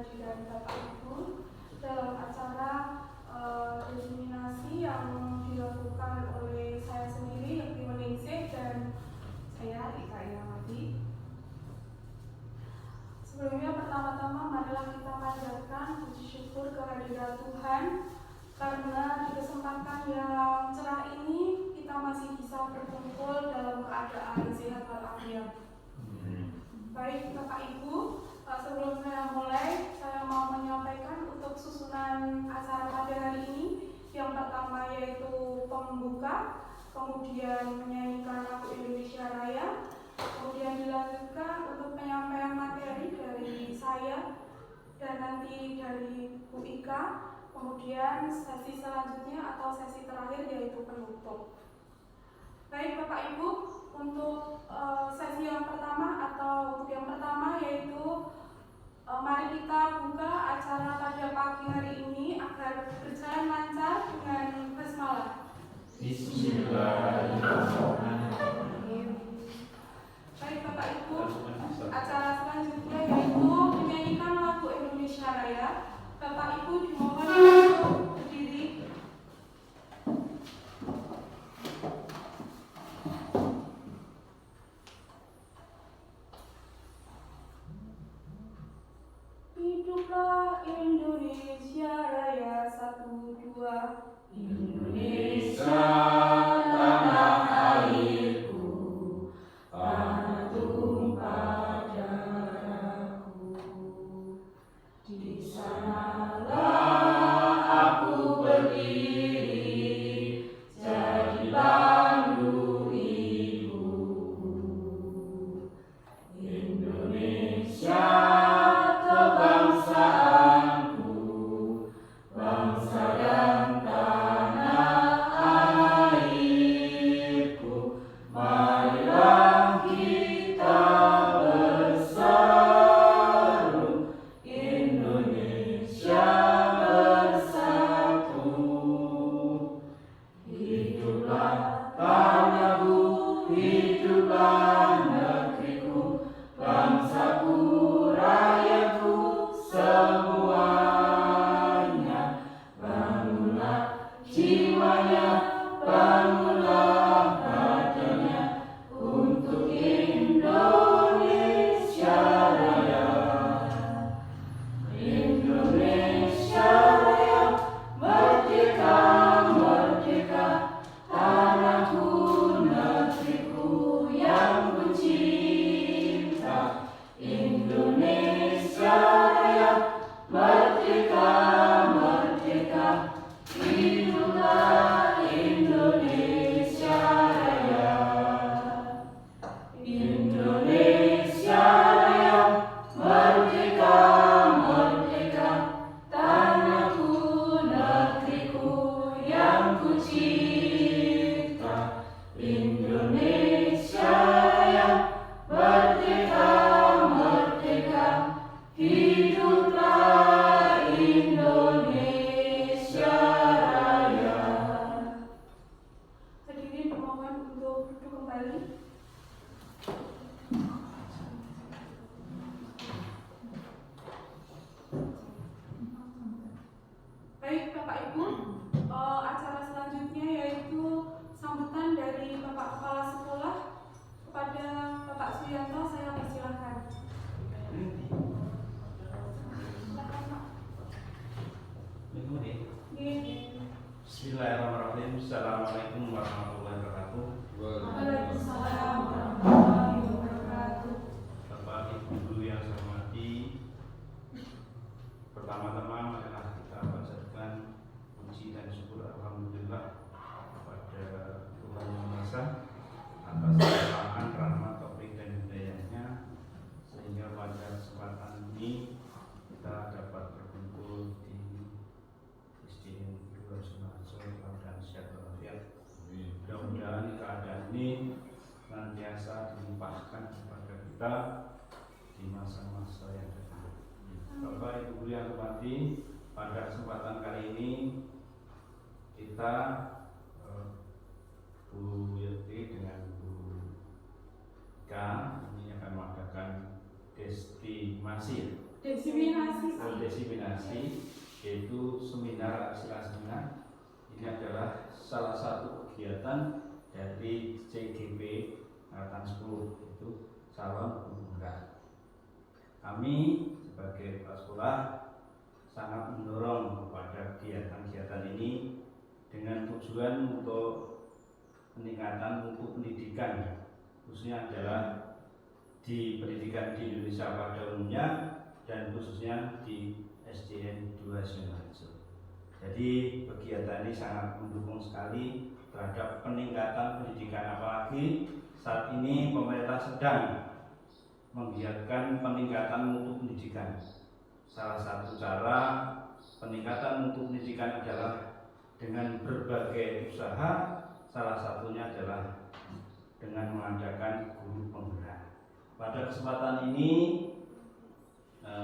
kehadiran Bapak Ibu dalam acara eliminasi yang dilakukan oleh saya sendiri, Yakti Meningsih, dan saya, Ika Iramati. Sebelumnya, pertama-tama marilah kita panjatkan puji syukur kehadiran Tuhan karena di kesempatan yang cerah ini kita masih bisa berkumpul dalam keadaan sehat walafiat. Baik Bapak Ibu, sebelum saya mulai, saya mau menyampaikan untuk susunan acara pada hari ini. Yang pertama yaitu pembuka, kemudian menyanyikan lagu Indonesia Raya, kemudian dilanjutkan untuk penyampaian materi dari saya dan nanti dari Bu Ika, kemudian sesi selanjutnya atau sesi terakhir yaitu penutup. Baik Bapak Ibu, untuk sesi yang pertama yaitu mari kita buka acara pada pagi hari ini agar berjalan lancar dengan basmalah. Bismillahirrahmanirrahim. Baik Bapak Ibu, acara selanjutnya yaitu menyanyikan lagu Indonesia Raya. Bapak Ibu dimohon untuk berdiri. Hiduplah Indonesia Raya, 1, 2. Indonesia tanah airku, tanah tumpah darahku. Di sanalah aku berdiri, jadi pandu ibuku. Indonesia kebangsaanku, bangsa dan tanah airku. Marilah kita berseru, Indonesia bersatu. Hiduplah tanahku, hiduplah negeriku, bangsaku, rakyatku, semuanya. Bangunlah jiwanya, bangunlah badannya untuk Indonesia Raya. Indonesia Raya, merdeka, merdeka, tanahku, negeriku yang ku cinta. Indonesia Raya, merdeka, merdeka, hiduplah Indonesia Raya. Indonesia Raya, merdeka, merdeka, tanahku, negeriku yang ku cinta. Indonesia Raya, merdeka, merdeka, hiduplah Indonesia Raya. Hadirin dimohon untuk duduk kembali. Baik Bapak Ibu, acara selanjutnya yaitu sambutan dari Bapak Kepala Sekolah kepada Bapak Suyanto. Saya persilahkan. Silakan Pak. Bismillahirrahmanirrahim. Assalamualaikum warahmatullahi wabarakatuh. Waalaikumsalam warahmatullahi wabarakatuh. Bapak Ibu guru yang saya hormati, pertama-tama marilah kita panjatkan puji dan syukur alhamdulillah kepada Tuhan Yang Maha Esa atas kelimpahan rahmat, taufik dan hidayahnya, sehingga pada kesempatan ini kita dapat berkumpul di SDN Guru Sumarso dalam keadaan sehat walafiat. Mudah-mudahan keadaan ini senantiasa dilimpahkan kepada kita di masa-masa yang datang. Bapak Ibu yang hormati, pada kesempatan kali ini kita Bu Yeti dengan Bu Ika ini akan mengadakan destinasi Desiminasi, yaitu seminar aksila seminar. Ini adalah salah satu kegiatan dari CGP angkatan 10, yaitu calon pemungkas. Kami sebagai kepala sekolah sangat mendorong kepada kegiatan-kegiatan ini dengan tujuan untuk peningkatan mutu pendidikan, khususnya adalah di pendidikan di Indonesia pada umumnya dan khususnya di SDN 2 Sidoarjo. Jadi kegiatan ini sangat mendukung sekali terhadap peningkatan pendidikan, apalagi saat ini pemerintah sedang menggiatkan peningkatan mutu pendidikan. Salah satu cara peningkatan mutu pendidikan adalah dengan berbagai usaha, salah satunya adalah dengan mengadakan guru penggerak. Pada kesempatan ini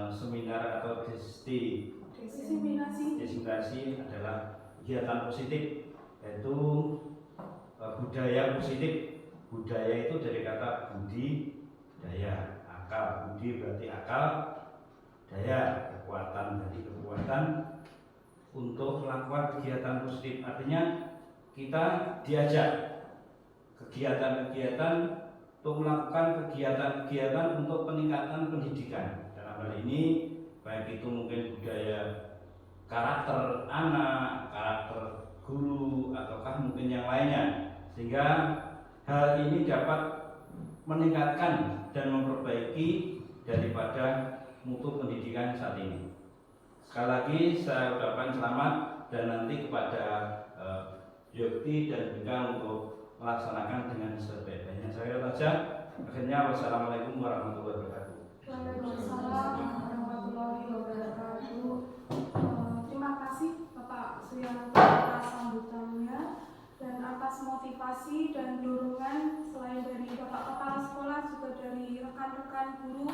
seminar atau desiminasi adalah kegiatan positif, yaitu budaya positif. Budaya itu dari kata budi, daya, akal. Budi berarti akal, daya kekuatan, berarti kekuatan untuk melakukan kegiatan positif. Artinya kita diajak kegiatan-kegiatan untuk melakukan kegiatan-kegiatan untuk peningkatan pendidikan. Dalam hal ini baik itu mungkin budaya karakter anak, karakter guru, ataukah mungkin yang lainnya, sehingga hal ini dapat meningkatkan dan memperbaiki daripada mutu pendidikan saat ini. Sekali lagi saya ucapkan selamat dan nanti kepada Yokti dan Bika untuk melaksanakan dengan sebaik-baiknya. Saya saja. Akhirnya wassalamualaikum warahmatullahi wabarakatuh. Waalaikumsalam warahmatullahi wabarakatuh. Terima kasih Bapak Suyanto atas sambutannya dan atas motivasi dan dorongan selain dari Bapak Kepala Sekolah juga dari rekan-rekan guru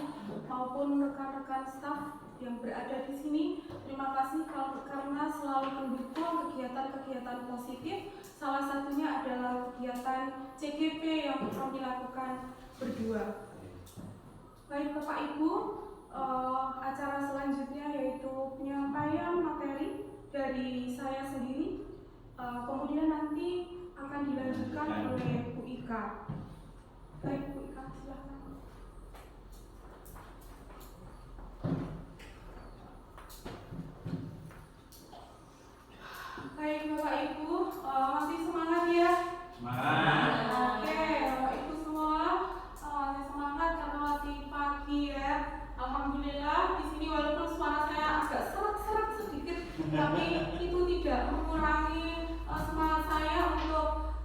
maupun rekan-rekan staf yang berada di sini. Terima kasih karena selalu mendukung kegiatan-kegiatan positif. Salah satunya adalah kegiatan CGP yang kami lakukan berdua. Baik Bapak Ibu, acara selanjutnya yaitu penyampaian materi dari saya sendiri. Kemudian nanti akan dilanjutkan oleh Bu Ika. Baik Bu Ika, silakan. Baik Bapak Ibu, masih semangat ya? Semangat. Oke, Bapak Ibu semua masih semangat karena masih pagi ya. Alhamdulillah di sini walaupun suara saya agak serak-serak sedikit, tapi itu tidak mengurangi semangat saya untuk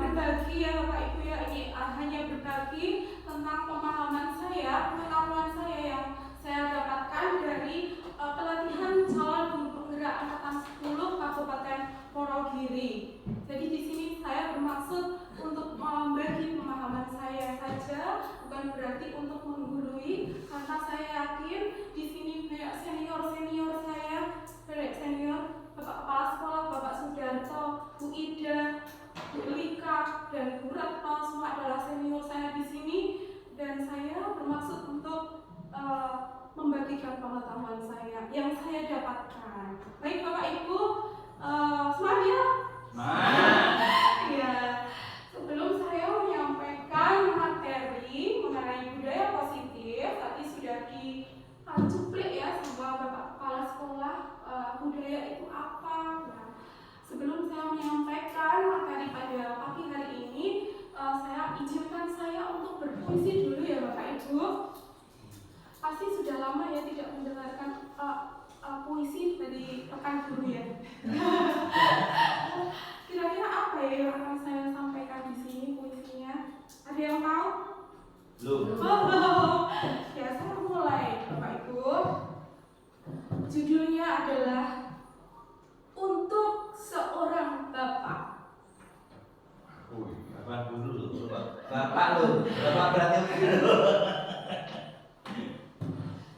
berbagi ya Bapak Ibu ya. Ini hanya berbagi tentang pemahaman saya, pengetahuan saya yang saya dapatkan dari pelatihan calon guru penggerak angkatan 10 Kabupaten Wonogiri. Jadi di sini saya bermaksud untuk membagi pemahaman saya saja, bukan berarti untuk menggurui, karena saya yakin di sini banyak senior-senior saya, banyak senior Bapak Kepala Sekolah, Bapak Sudarto, Bu Ida, Bu Lika, dan Bu Retno, semua adalah senior saya di sini, dan saya bermaksud untuk membagikan pengetahuan saya yang saya dapatkan. Baik Bapak Ibu, semangat ya? Ya, sebelum saya menyampaikan materi mengenai budaya positif, tadi sudah dicuplik ya sama Bapak Kepala Sekolah, budaya itu apa? Nah, sebelum saya menyampaikan materi pada pagi hari ini, izinkan saya untuk berpuisi dulu ya Bapak Ibu. Pasti sudah lama ya tidak mendengarkan puisi dari rekan guru ya. Kira-kira apa ya yang akan saya sampaikan di sini puisinya? Ada yang tahu? Belum. Ya, saya mulai Bapak Ibu. Judulnya adalah Untuk Seorang Bapak. Bapak dulu, Bapak lu, Bapak berarti dulu.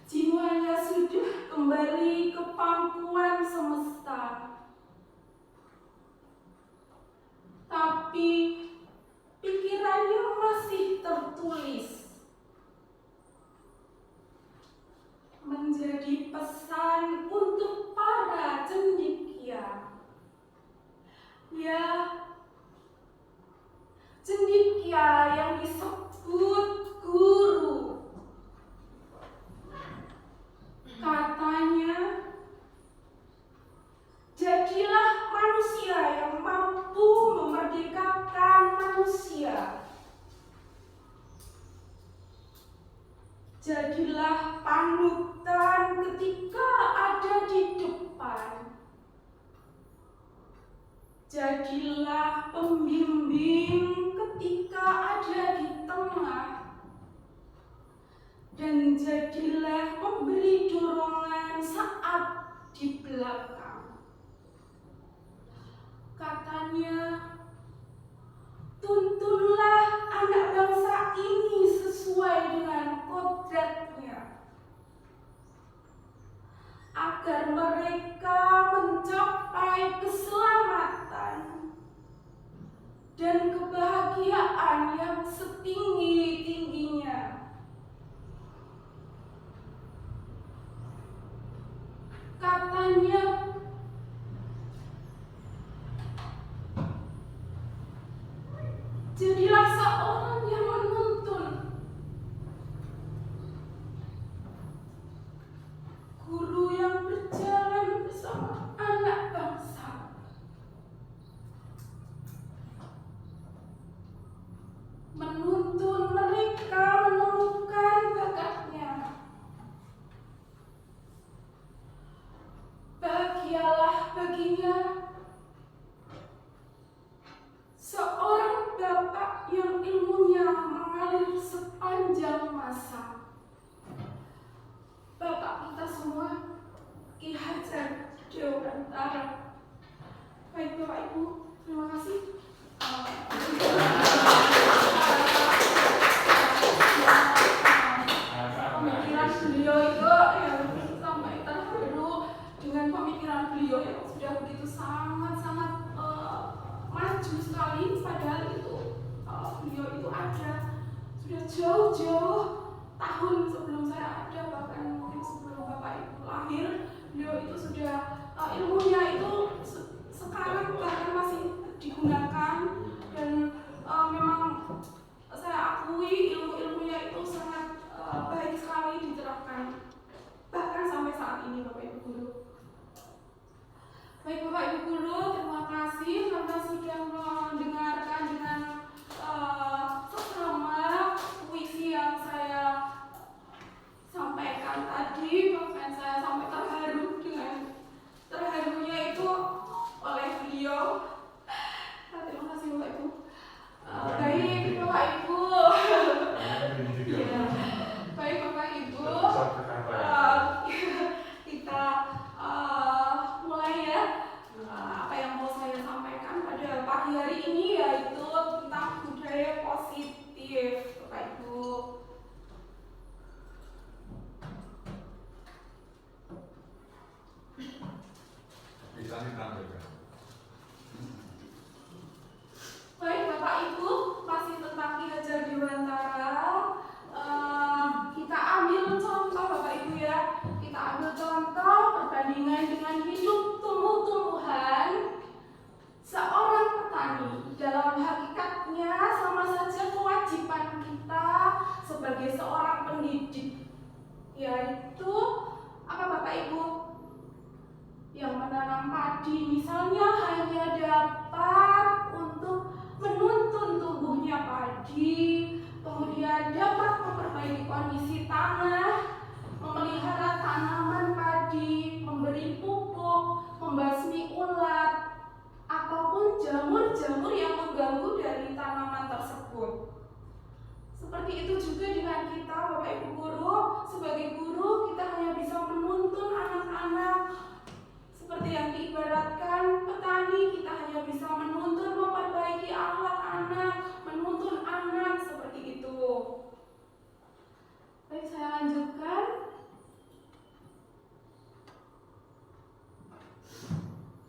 Jiwanya sudah kembali ke pangkuan semesta, tapi pikirannya masih tertulis. Menjadi pesan untuk para cendekia. Ya, cendekia yang disebut guru. Katanya, jadilah manusia yang mampu memerdekakan manusia. Jadilah panutan ketika ada di depan. Jadilah pembimbing ketika ada di tengah. Dan jadilah pemberi dorongan saat di belakang. Katanya, tuntunlah anak bangsa ini sesuai dengan kodratnya, agar mereka mencapai keselamatan dan kebahagiaan yang setinggi-tingginya. Katanya, jadilah seorang yang menuntun, guru yang berjalan bersama anak bangsa, menuntun mereka menemukan bakatnya. Bahagialah baginya seorang bapak yang ilmunya mengalir sepanjang masa. Bapak kita semua, Ki Hajar Dewantara. Baik Bapak Ibu, terima kasih. Pemikiran beliau itu yang sampai terharu dengan pemikiran beliau yang sudah begitu sangat-sangat maju sekali. Padahal itu beliau itu ada sudah jauh-jauh tahun sebelum saya ada, bahkan mungkin sebelum Bapak Ibu lahir. Beliau itu sudah ilmunya itu sekarang bahkan masih digunakan, dan memang saya akui ilmu-ilmunya itu sangat baik sekali diterapkan bahkan sampai saat ini Bapak Ibu Guru. Baik Bapak Ibu Guru, terima kasih karena sudah mendengarkan dengan seksama puisi yang saya sampaikan tadi. Bahkan saya sampai terharu dengan terharunya itu oleh beliau. Terima kasih Bapak Ibu. Baik Bapak Ibu. Ya. Baik Bapak Ibu. Kita mulai ya. Apa yang mau saya sampaikan pada pagi hari ini yaitu tentang budaya positif, Bapak Ibu. Bisa ditampilkan. Baik Bapak Ibu, masih tentang Ki Hajar Dewantara. Kita ambil contoh Bapak Ibu ya. Kita ambil contoh perbandingan dengan hidup tumbuh-tumbuhan. Seorang petani dalam hakikatnya sama saja kewajiban kita sebagai seorang pendidik, yaitu apa Bapak Ibu? Yang menanam padi misalnya hanya dapat untuk menuntun tumbuhnya padi, kemudian dapat memperbaiki kondisi tanah, memelihara tanaman padi, memberi pupuk, membasmi ulat, ataupun jamur-jamur yang mengganggu dari tanaman tersebut. Seperti itu juga dengan kita Bapak Ibu Guru. Sebagai guru kita hanya bisa menuntun anak-anak. Seperti yang diibaratkan petani, kita hanya bisa menuntun memperbaiki akhlak anak, menuntun anak, seperti itu. Baik, saya lanjutkan.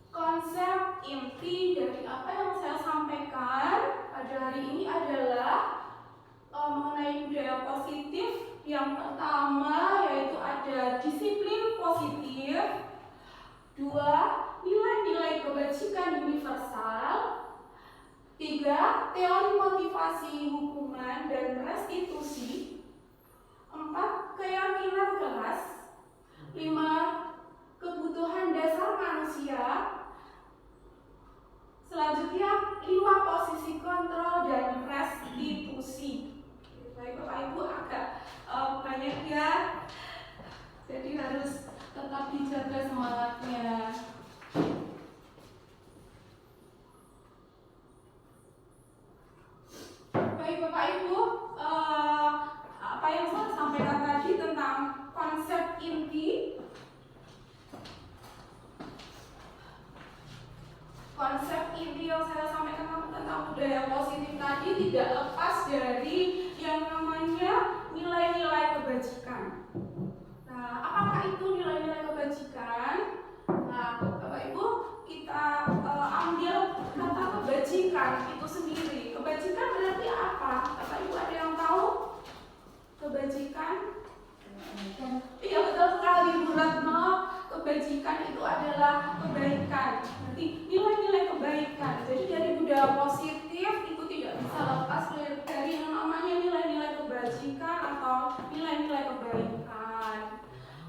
Konsep inti dari apa yang saya sampaikan pada hari ini adalah mengenai budaya positif Yang pertama yaitu ada disiplin positif, 2 nilai-nilai kebajikan universal, 3 teori motivasi hukuman dan restitusi, 4 keyakinan keras, 5 kebutuhan dasar manusia, selanjutnya 5 posisi kontrol dan restitusi. Baik Bapak Ibu, agak banyak ya, jadi harus tetap dijaga semangatnya. Baik Bapak Ibu, apa yang saya sampaikan tadi tentang konsep inti, yang saya sampaikan tentang budaya positif tadi tidak lepas dari yang namanya nilai-nilai kebajikan. Nah, apakah itu nilai-nilai kebajikan? Nah, Bapak Ibu, kita ambil kata kebajikan itu sendiri. Kebajikan berarti apa? Bapak Ibu ada yang tahu? Kebajikan? Iya, betul sekali Bu Retno. Kebajikan itu adalah kebaikan. Berarti nilai-nilai kebaikan. Jadi dari budaya positif itu tidak bisa lepas dari yang namanya nilai-nilai kebajikan atau nilai-nilai kebaikan.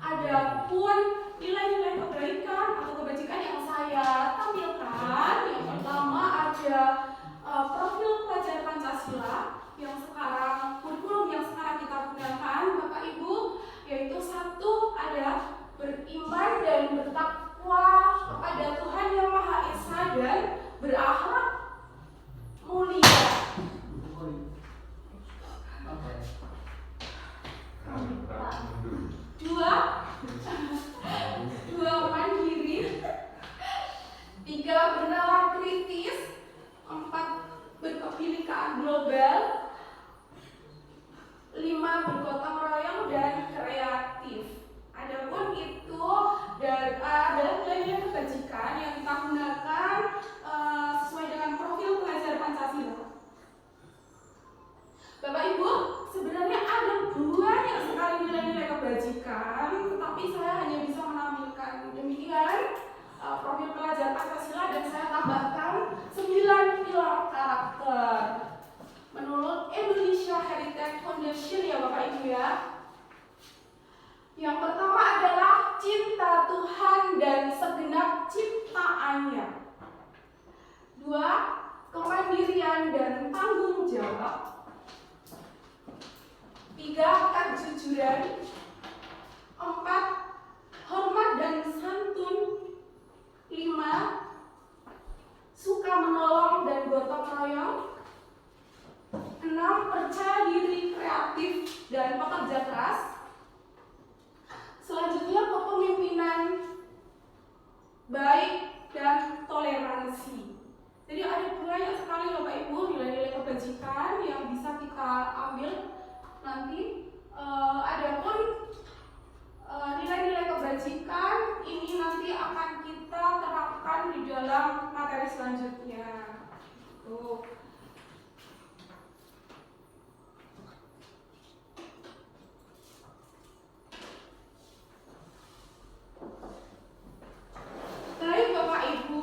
Adapun nilai-nilai kebaikan atau kebajikan yang saya tampilkan, yang pertama ada profil pelajar Pancasila yang sekarang, kurikulum yang sekarang kita gunakan Bapak Ibu, yaitu 1 ada beriman dan bertakwa kepada Tuhan Yang Maha Esa dan berakhlak mulia. 2 mandiri, 3 bernalar kritis, 4 berkebinekaan global, 5 bergotong royong dan kreatif. Adapun itu adalah nilai-nilai kebajikan yang kita gunakan sesuai dengan profil pelajar Pancasila. Bapak Ibu, sebenarnya ada banyak sekali nilai-nilai kebajikan, tetapi saya hanya bisa menampilkan demikian profil pelajar Pancasila dan saya tambahkan 9 pilar karakter menurut Indonesia Heritage Foundation ya Bapak Ibu ya. Yang pertama adalah cinta Tuhan dan segenap ciptaannya. 2 kemandirian dan tanggung jawab. 3 kejujuran. 4 hormat dan santun. 5 suka menolong dan gotong royong. 6 percaya diri, kreatif dan pekerja keras. Selanjutnya kepemimpinan baik dan toleransi. Jadi ada banyak sekali Bapak Ibu nilai-nilai kebajikan yang bisa kita ambil nanti. Adapun nilai-nilai kebajikan ini nanti akan kita terapkan di dalam materi selanjutnya. Tuh. Baik Bapak Ibu,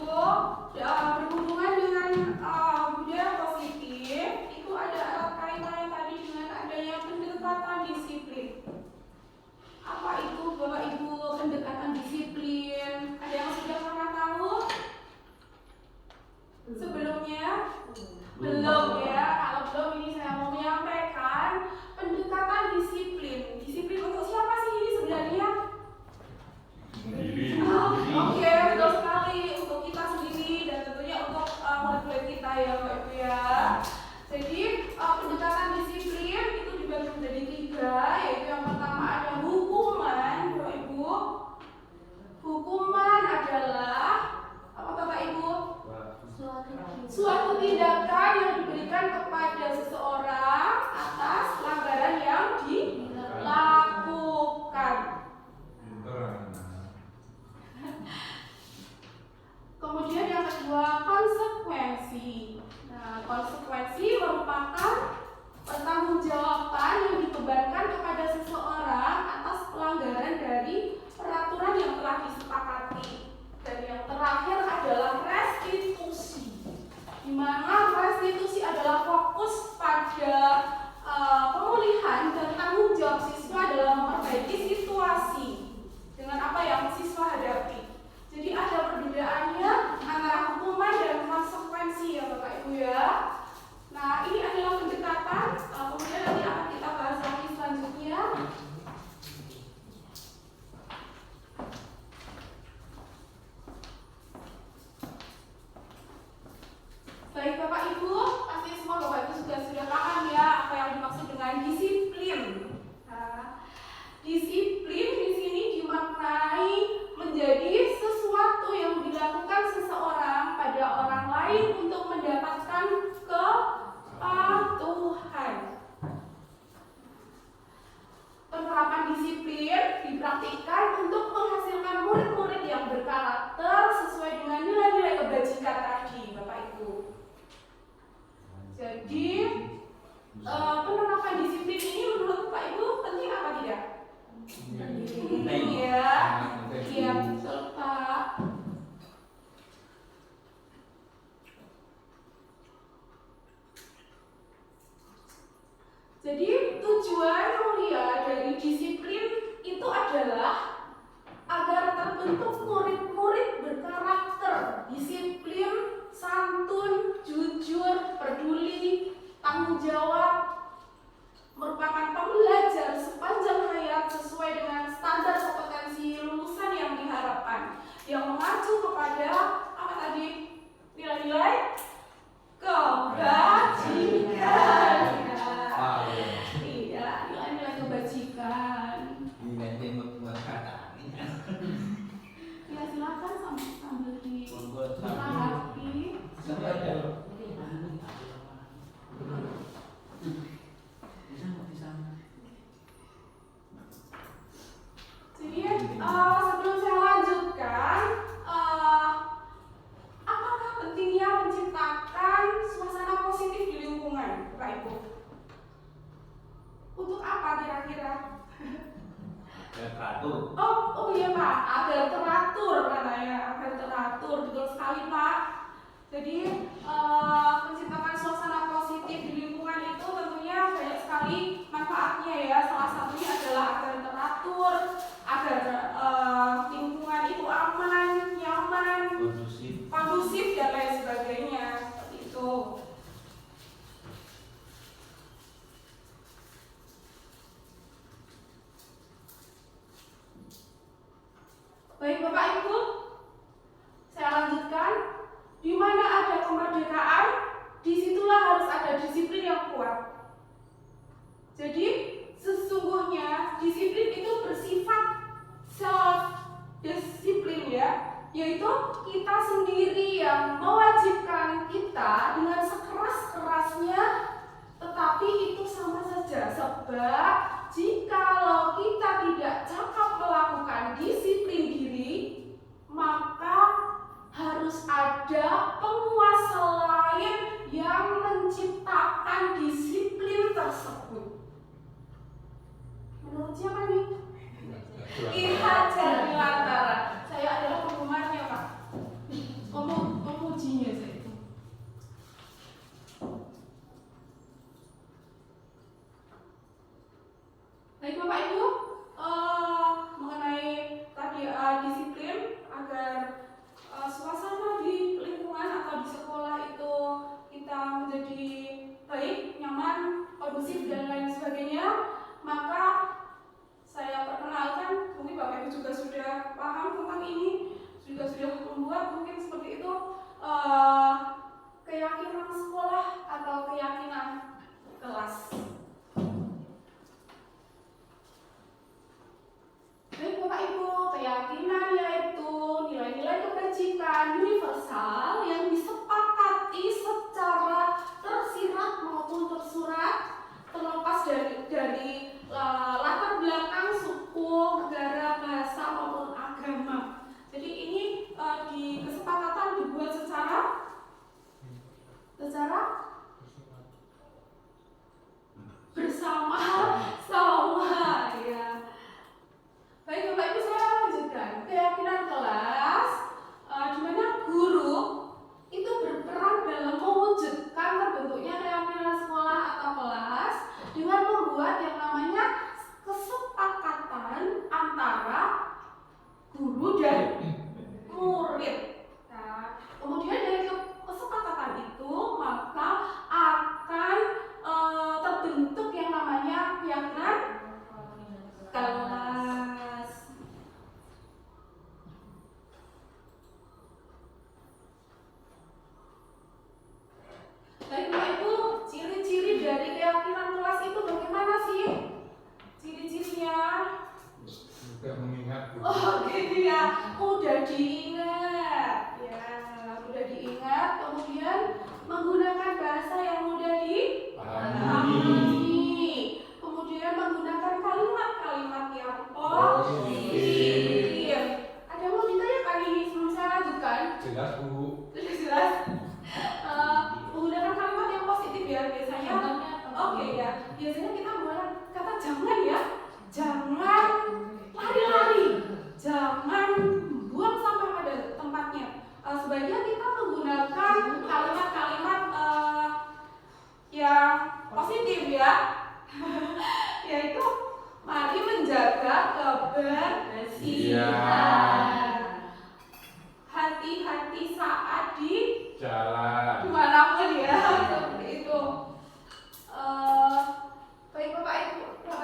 berhubungan dengan budaya positif, itu ada kaitannya tadi dengan adanya pendekatan disiplin. Apa itu Bapak Ibu pendekatan disiplin? Ada yang sudah pernah tahu? Sebelumnya Baik Bapak Ibu, pasti semua Bapak Ibu sudah paham ya apa yang dimaksud dengan disiplin. Nah, disiplin di sini dimaknai menjadi sesuatu yang dilakukan seseorang pada orang lain untuk mendapatkan kepatuhan. Penerapan disiplin dipraktikkan untuk menghasilkan murid-murid yang berkarakter sesuai dengan nilai-nilai kebajikan tadi, Bapak Ibu. Jadi, penerapan disiplin ini menurut Bapak Ibu penting apa tidak? Penting ya. Iya, betul Pak. Jadi tujuan mulia dari disiplin itu adalah agar terbentuk murid-murid berkarakter, disiplin, santun, jujur, peduli, tanggung jawab, merupakan pembelajar sepanjang hayat sesuai dengan standar kompetensi lulusan yang diharapkan, yang mengacu kepada apa tadi? Nilai-nilai kebajikan. Iya, nilai-nilai kebajikan. Nilai membuat kata. Ya silakan sambil ditanggapi. Jadi sebelum saya lanjutkan, apakah pentingnya menciptakan suasana positif di lingkungan, Bapak Ibu? Untuk apa kira-kira? Teratur. Oh iya Pak, agar teratur katanya, agar teratur, betul sekali Pak. Jadi menciptakan suasana positif di lingkungan itu tentunya banyak sekali manfaatnya ya. Salah satunya adalah agar teratur, agar lingkungan itu aman, nyaman, kondusif dan lain sebagainya. Seperti itu. Baik Bapak Ibu, saya lanjutkan. Di mana ada kemerdekaan, disitulah harus ada disiplin yang kuat. Jadi sesungguhnya disiplin itu bersifat self-disiplin ya, yaitu kita sendiri yang mewajibkan kita dengan sekeras-kerasnya, tetapi itu sama saja. Sebab jikalau kita tidak cakap melakukan disiplin diri, maka harus ada penguasa lain yang menciptakan disiplin tersebut. Menurut siapa nih? Ki Hajar Dewantara. Saya adalah penggemarnya Pak. Pemujinya saya itu. Baik Bapak Ibu, mengenai tadi disiplin agar suasana di lingkungan atau di sekolah itu kita menjadi baik, nyaman, kondusif dan lain sebagainya, maka saya perkenalkan, mungkin Bapak Ibu juga sudah paham tentang ini, juga sudah membuat mungkin seperti itu keyakinan sekolah atau keyakinan kelas. Baik Bapak Ibu, keyakinan yaitu nilai-nilai kebajikan universal yang disepakati secara tersirat maupun tersurat, terlepas dari latar belakang suku, negara, bahasa maupun agama. Jadi ini di kesepakatan dibuat secara bersama-sama ya. Baik Bapak Ibu, saya lanjutkan keyakinan kelas. Ya, mudah diingat. Ya, mudah diingat. Kemudian menggunakan bahasa yang mudah dipahami. Kemudian menggunakan kalimat-kalimat yang positif. Ada mau ditanyakan ini sebelum saya lanjutkan? Jelas Bu. Sudah jelas. Menggunakan kalimat yang positif ya biasanya. Oke ya, biasanya kita menggunakan kata jangan ya, jangan lari-lari, jangan buang sampah pada tempatnya. Sebaiknya kita menggunakan kalimat-kalimat yang positif ya, yaitu mari menjaga kebersihan. Hati-hati saat di Jalan. dimanapun ya, seperti itu. Baik Bapak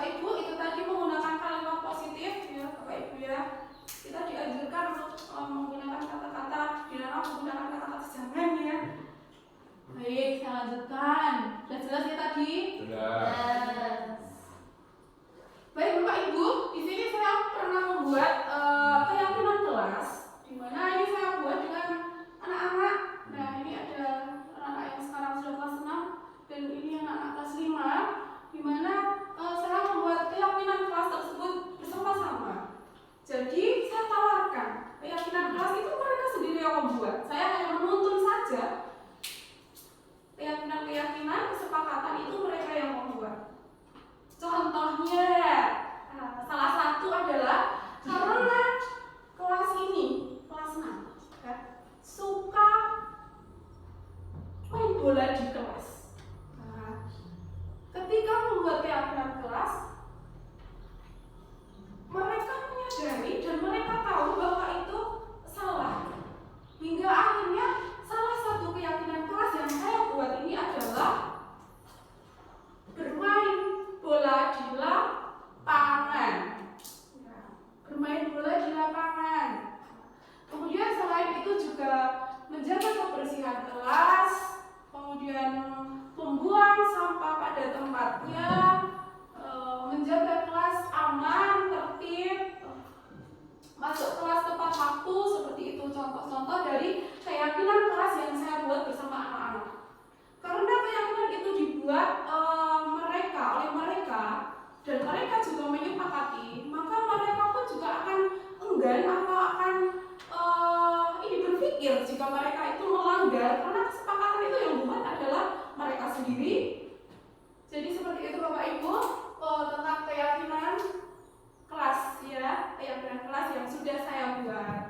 Ibu, itu tadi menggunakan kalimat positif ya Bapak Ibu ya. Kita dianjurkan untuk menggunakan kata-kata, dilarang menggunakan kata-kata jangan ya. Baik, saya lanjutkan. Sudah jelas ya tadi? Jelas. Baik Bapak Ibu, di sini saya pernah membuat keyakinan kelas, di mana ini saya buat dengan anak-anak. Nah, ini ada anak-anak yang sekarang sudah kelas 6 dan ini anak-anak kelas 5, di mana saya membuat keyakinan kelas tersebut bersama-sama. Jadi saya tawarkan keyakinan kelas itu mereka sendiri yang membuat. Saya hanya menuntun saja. Keyakinan, kesepakatan itu mereka yang membuat. Contohnya, salah satu adalah karena kelas ini, kelas 6, kan, suka main bola di kelas. Nah, ketika membuat keyakinan kelas, mereka menyadari dan mereka tahu bahwa itu salah. Hingga akhirnya salah satu keyakinan kelas yang saya buat ini adalah bermain bola di lapangan. Ya, bermain bola di lapangan. Kemudian selain itu juga menjaga kebersihan kelas, kemudian membuang sampah pada tempatnya, menjaga kelas aman, tertib, masuk kelas tepat waktu, seperti itu contoh-contoh dari keyakinan kelas yang saya buat bersama anak-anak. Karena keyakinan itu dibuat oleh mereka dan mereka juga menyepakati, maka mereka pun juga akan enggan atau akan berpikir jika mereka itu melanggar, karena kesepakatan itu yang buat adalah mereka sendiri. Jadi seperti itu Bapak Ibu tentang keyakinan kelas ya, keyakinan kelas yang sudah saya buat.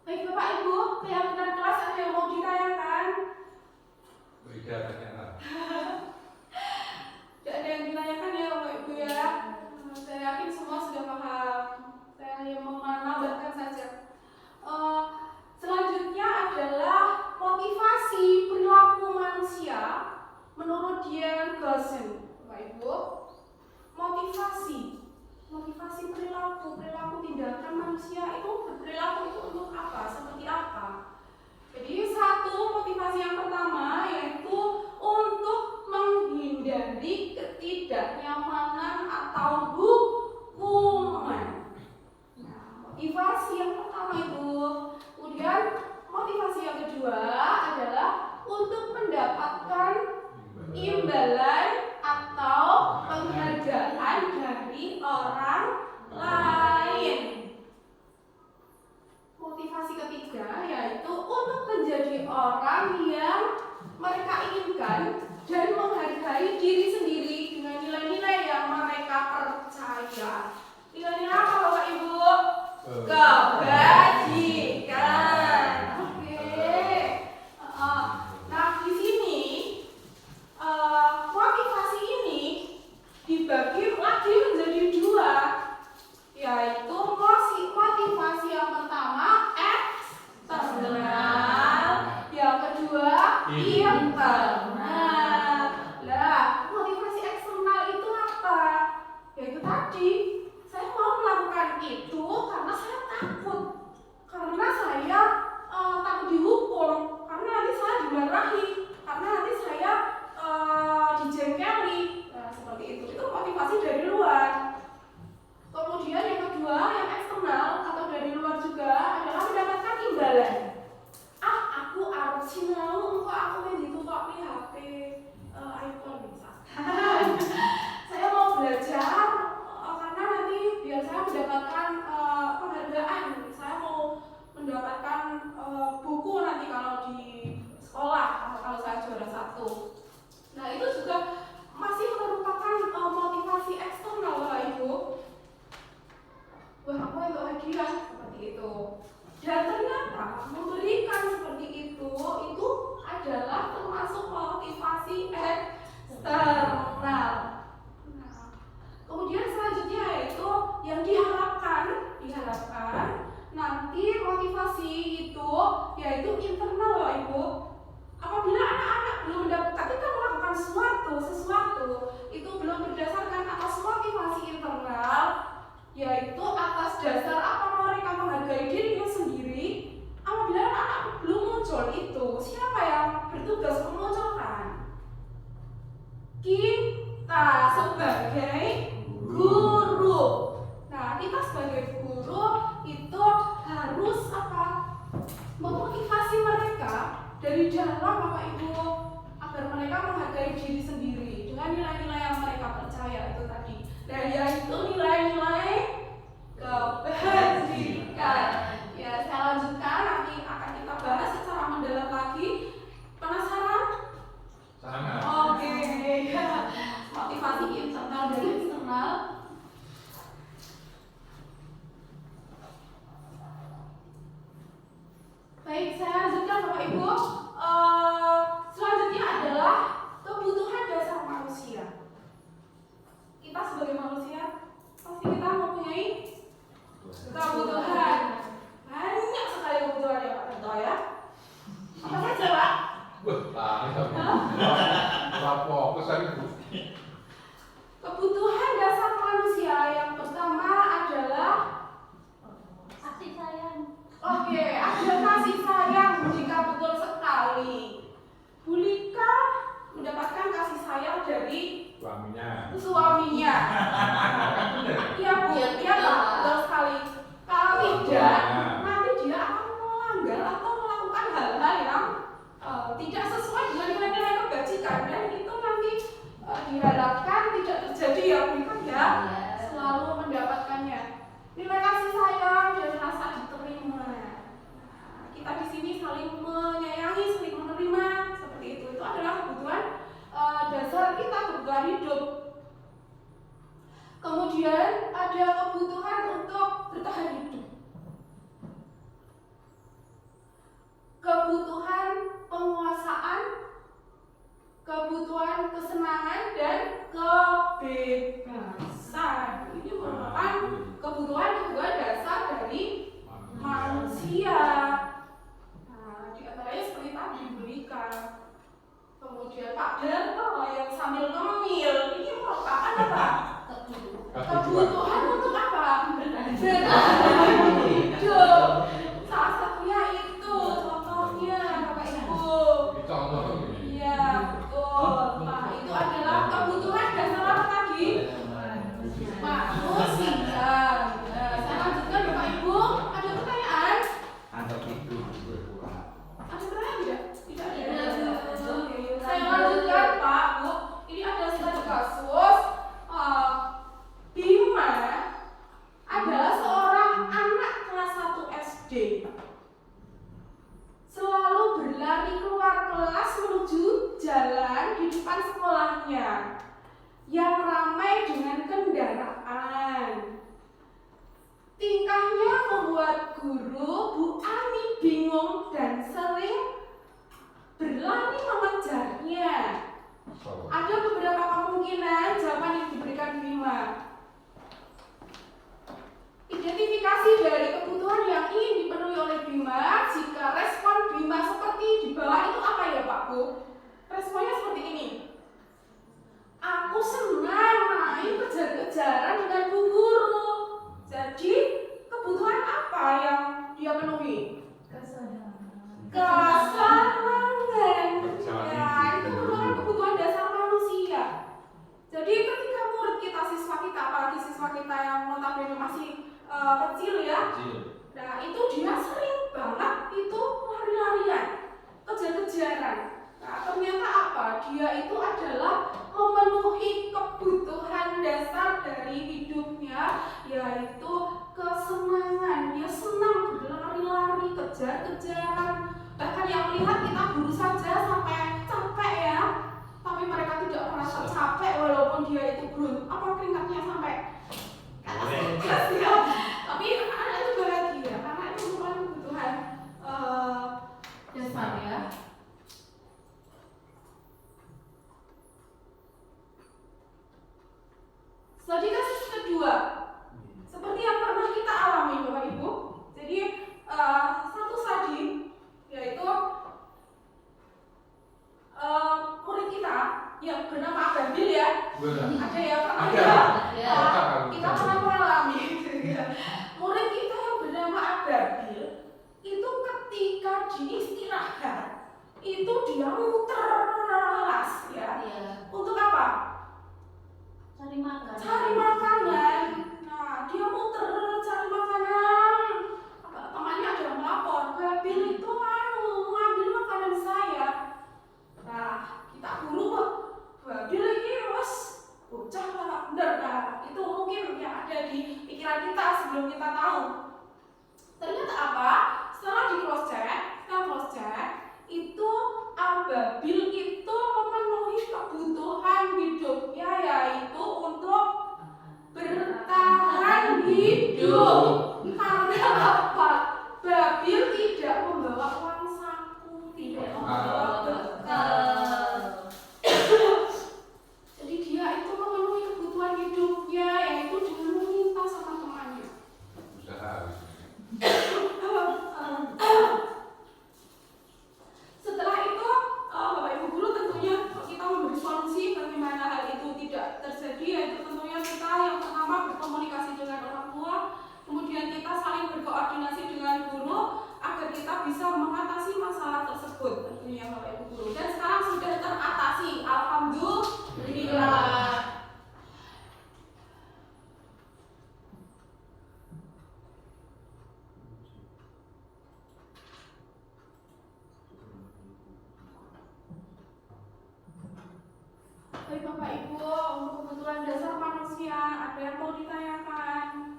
Baik Bapak Ibu, keyakinan kelas ada yang mau ditayangkan? Beda ternyata. Tidak ada yang ditayangkan ya Bapak Ibu ya. Saya yakin semua sudah paham. Saya hanya menambahkan saja. Selanjutnya adalah motivasi perilaku manusia menurut Dian Gaussen, Bapak Ibu. Motivasi perilaku tindakan manusia itu berperilaku itu untuk apa? Seperti apa? Jadi satu motivasi yang pertama yaitu untuk menghindari ketidaknyamanan atau hukuman. Nah, motivasi yang pertama itu. Kemudian motivasi yang kedua adalah untuk mendapatkan imbalan atau penghargaan dari orang lain. Motivasi ketiga yaitu untuk menjadi orang yang mereka inginkan dan menghargai diri sendiri dengan nilai-nilai yang mereka percaya. Nilai-nilai apa Bapak Ibu? Kebajikan. Oke. Nah di sini motivasi ini dibagi lagi menjadi dua, yaitu motivasi yang pertama eksternal, yang kedua internal. Lah, motivasi eksternal itu apa? Yaitu tadi saya mau melakukan itu karena saya takut kita sebagai guru. Nah, kita sebagai guru itu harus apa? Memotivasi mereka dari dalam Bapak Ibu agar mereka menghargai diri sendiri dengan nilai-nilai yang mereka percaya itu tadi. Dan yaitu nilai-nilai kebajikan. Ya, saya lanjutkan, nanti akan kita bahas secara mendalam lagi. Penasaran? Sangat. Oke, ya. Motivasi internal dan eksternal. Baik, saya lanjutkan Bapak Ibu. Selanjutnya adalah kebutuhan dasar manusia. Kita sebagai manusia pasti kita mempunyai kebutuhan. Banyak sekali kebutuhan ya Pak Ketua ya. Apa saja Pak? Fokus tadi Bu. Kebutuhan dasar manusia yang pertama adalah Kasih sayang. oke, ada kasih sayang. Bu Lika betul sekali. Bu Lika mendapatkan kasih sayang dari suaminya. Iya Bu, iya Pak, betul sekali. Kalau tidak, nanti dia akan melanggar atau melakukan hal-hal yang tidak sesuai dengan nilai-nilai kebajikan, dan itu nanti diharapkan tidak terjadi ya Bu Lika ya. Selalu mendapatkannya. Nilai kasih sayang dan rasa diterima. Kita di sini saling menyayangi, saling menerima, seperti itu. Itu adalah kebutuhan dasar kita, kebutuhan hidup. Kemudian ada kebutuhan untuk bertahan hidup. Kebutuhan penguasaan, kebutuhan kesenangan dan kebebasan. Ini merupakan kebutuhan dasar dari manusia. Nah, di antaranya seperti tadi berikan. Kemudian Pak Darto yang sambil ngemil, ini merupakan apa? Kebutuhan untuk apa? Bertahan hidup. Salah satunya itu contohnya Bapak Ibu. Iya betul. Nah itu adalah kebutuhan dasar apa tadi? Manusia. Saya lanjutkan Bapak Ibu. Ada pertanyaan? Anggap itu berkurang. Ada pertanyaan tidak? Tidak ada. Saya lanjutkan Pak Bu. Ini ada studi kasus. Bima adalah seorang anak kelas 1 SD. Selalu berlari keluar kelas menuju jalan di depan sekolahnya yang ramai dengan kendaraan. Tingkahnya membuat guru Bu Ani bingung dan sering berlari mengejarnya. Ada beberapa kemungkinan jawaban yang diberikan Bima. Identifikasi dari kebutuhan yang ingin dipenuhi oleh Bima. Jika respon Bima seperti di bawah itu apa ya Pak Bu? Responnya seperti ini. Aku senang main kejar-kejaran dengan Bu Guru. Jadi kebutuhan apa yang dia penuhi? Kesenangan. Ya, itu merupakan kebutuhan dasar manusia. Jadi ketika murid kita, siswa kita, apalagi siswa kita yang notabene masih kecil ya, nah itu dia sering banget itu lari-larian, kejar-kejaran. Nah ternyata apa? Dia itu adalah memenuhi kebutuhan dasar dari hidupnya, yaitu kesenangan. Dia senang berlari-lari, kejar-kejaran. Bahkan yang melihat kita guru saja sampai capek ya, tapi mereka tidak merasa capek walaupun dia itu belum keringatnya sampai ya. Tapi anak itu bahagia karena itu merupakan kebutuhan dasar ya. Studi kasus kedua, seperti yang pernah kita alami Bapak Ibu. Jadi satu studi yaitu murid kita yang bernama Ababil ya. Ada ya pernah ya? Kita pernah mengalami. Murid kita yang bernama Ababil itu ketika diistirahat itu dia muter kelas ya. Untuk apa? solusi bagaimana hal itu tidak terjadi, yaitu tentunya kita yang pertama berkomunikasi dengan orang tua, kemudian kita saling berkoordinasi dengan guru agar kita bisa mengatasi masalah tersebut tentunya Bapak Ibu guru. Dan sekarang sudah teratasi, alhamdulillah. Baik Bapak Ibu, untuk kebutuhan dasar manusia ada yang mau ditanyakan?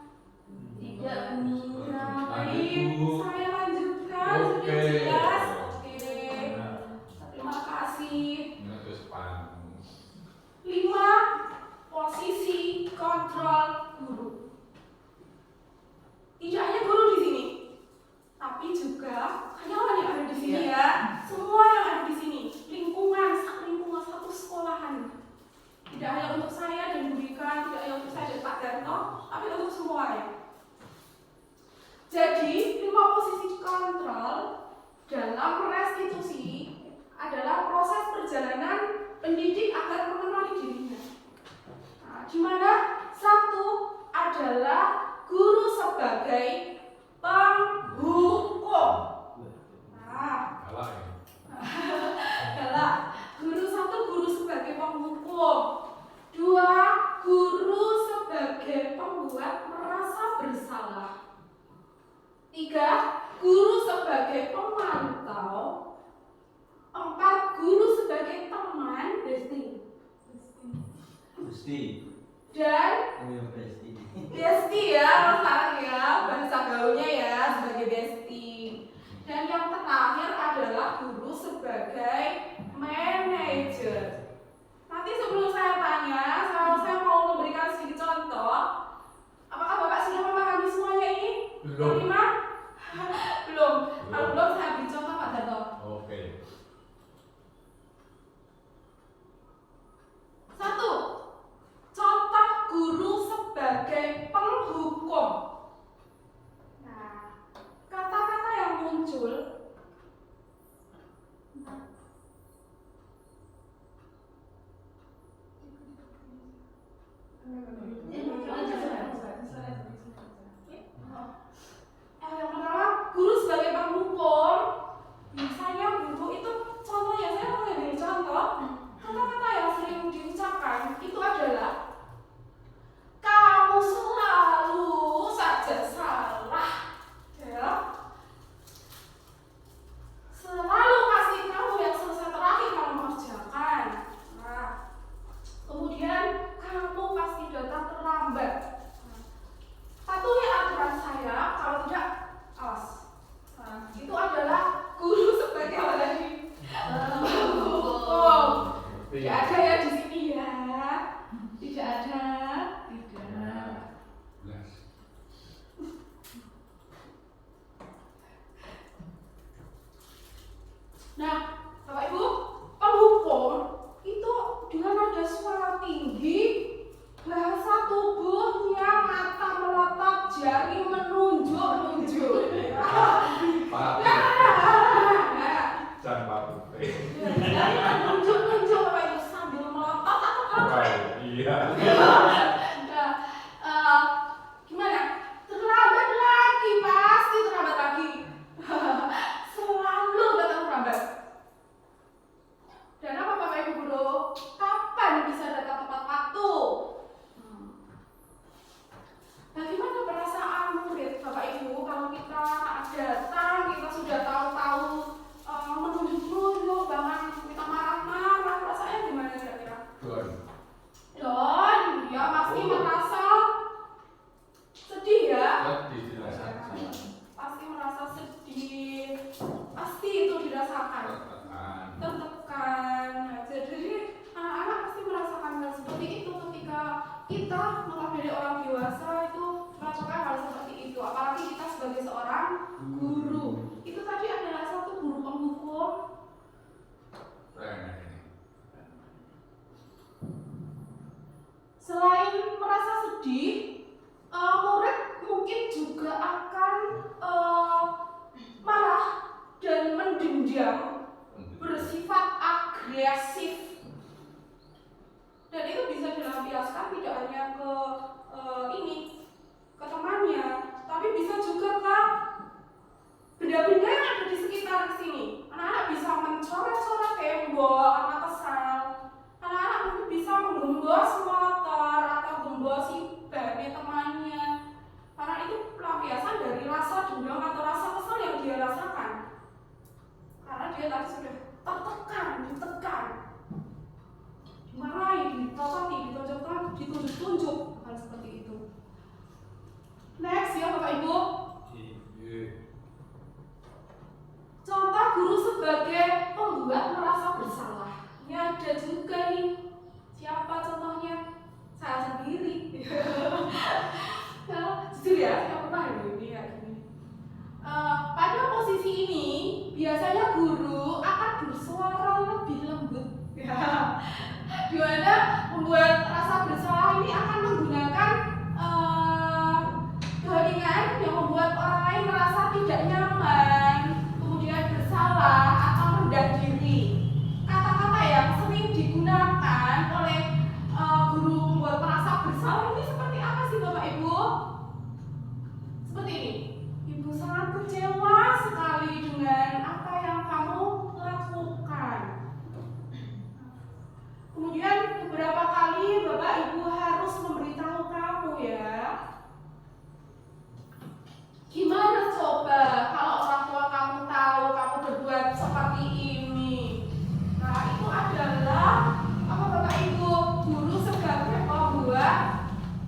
Tidak. Baik, saya lanjutkan. Oke. Sudah jelas? Oke. Terima kasih. 5 posisi kontrol guru. Tidak hanya guru di sini, tapi juga karyawan yang ada di sini ya. Semua yang ada di sini, lingkungan satu sekolahan. Tidak hanya untuk saya dan Bu Rika, tidak hanya untuk saya dan Pak Darto, tapi untuk semuanya. Jadi, 5 posisi kontrol dalam restitusi adalah proses perjalanan pendidik agar mengenali dirinya. Nah, di mana 1 adalah guru sebagai penghukum. Nah, adalah guru 1 guru sebagai penghukum, 2 guru sebagai pembuat merasa bersalah, 3 guru sebagai pemantau, 4 guru sebagai teman dan bestie ya, sekarang ya bahasa gaulnya ya sebagai bestie. Dan yang terakhir adalah guru sebagai manajer. Nanti sebelum saya tanya, saya mau memberikan sedikit contoh. Apakah Bapak sudah memahami semuanya ini? Belum. Terima? Belum. Kalau belum saya beri contoh Pak Darto. Oke. 1. Contoh guru sebagai penghukum. Nah, kata-kata yang muncul yang pertama, guru sebagai penghukum. Misalnya guru itu contohnya, saya mau ambil contoh. Kata-kata yang sering diucapkan itu adalah kamu selalu saja salah, ya. Selalu kasih kamu yang selesai terakhir kamu mengerjakan. Nah, kemudian kamu pasti datang terlambat. Patuhi aturan saya, kalau tidak awas. Nah, itu adalah guru sebagai apa tadi? Hukum. Tidak ada ya di sini ya. Tidak ada. Tidak. Nah, Bapak Ibu, penghukum itu dengan nada suara tinggi, bahasa tubuhnya, mata melotot, jari menunjuk-nunjuk. Jangan Pak. Jari menunjuk-nunjuk Bapak Ibu sambil melotot atau apa? Iya. Nah, gimana? Terlambat lagi, pasti terlambat lagi. Selalu datang terlambat. Dan apa Bapak Ibu guru? Kapan bisa datang tepat waktu? Bagaimana perasaan murid Bapak Ibu kalau kita datang, kita sudah tahu-tahu menunjuk-nunjuk, bahkan kita marah-marah, perasaannya gimana kira-kira? Don, ya pasti merasa sedih ya? Pasti merasa sedih, pasti itu dirasakan. Tertekan. Jadi anak-anak pasti merasakan hal seperti itu ketika kita menghadapi orang dewasa itu merasakan hal seperti itu. Apalagi kita sebagai seorang guru. Itu tadi adalah 1 guru penghukum. Selain merasa sedih, murid mungkin juga akan marah dan mendendam, bersifat agresif. dilampiaskan tidak hanya ke ke temannya, tapi bisa juga ke benda-benda yang ada di sekitar sini. Anak-anak bisa mencoret-coret tembok karena kesal. Anak-anak mungkin bisa menggembos motor atau gembos bannya temannya. Karena itu pelampiasan dari rasa dendam atau rasa kesal yang dia rasakan. Karena dia tadi sudah tertekan, ditekan, dimarahi, ditototi, ditonjokkan, ditunjuk-tunjuk, hal seperti itu. Next ya Bapak Ibu. Contoh guru sebagai pembuat merasa bersalah. Ini ada juga nih. Siapa contohnya? Saya sendiri. Jujur ya, saya pernah ini ya gini. Pada posisi ini biasanya guru akan bersuara lebih lembut. Di mana membuat rasa bersalah ini akan menggunakan keheningan yang membuat orang lain merasa tidak nyaman, kemudian bersalah atau rendah diri. Kata-kata yang sering digunakan oleh guru membuat merasa bersalah ini seperti apa sih Bapak Ibu? Seperti ini. Ibu sangat kecewa sekali dengan apa yang kamu lakukan. Kemudian beberapa kali Bapak Ibu harus memberitahu kamu ya. Gimana coba kalau orang tua kamu tahu kamu berbuat seperti ini? Nah, itu adalah apa Bapak Ibu? Guru sebagai pembuat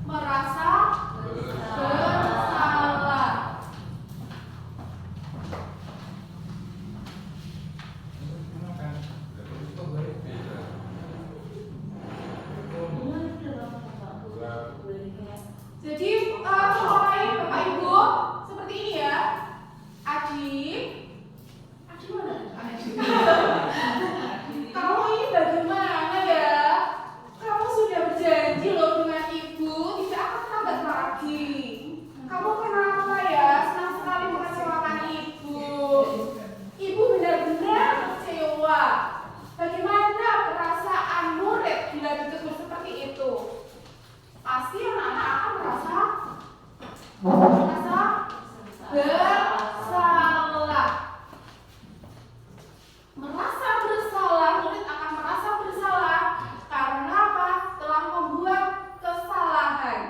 merasa bersalah. Jadi contoh lain Bapak Ibu seperti ini ya. Adik mana? Adik. Kamu ini bagaimana ya? Kamu sudah berjanji loh dengan ibu tidak akan terlambat lagi. Kamu kenapa ya senang sekali mengecewakan ibu? Ibu benar-benar kecewa. Bagaimana perasaan murid bila ditegur seperti itu? Pasti anak-anak akan merasa bersalah. Merasa bersalah, murid akan merasa bersalah karena apa? Telah membuat kesalahan.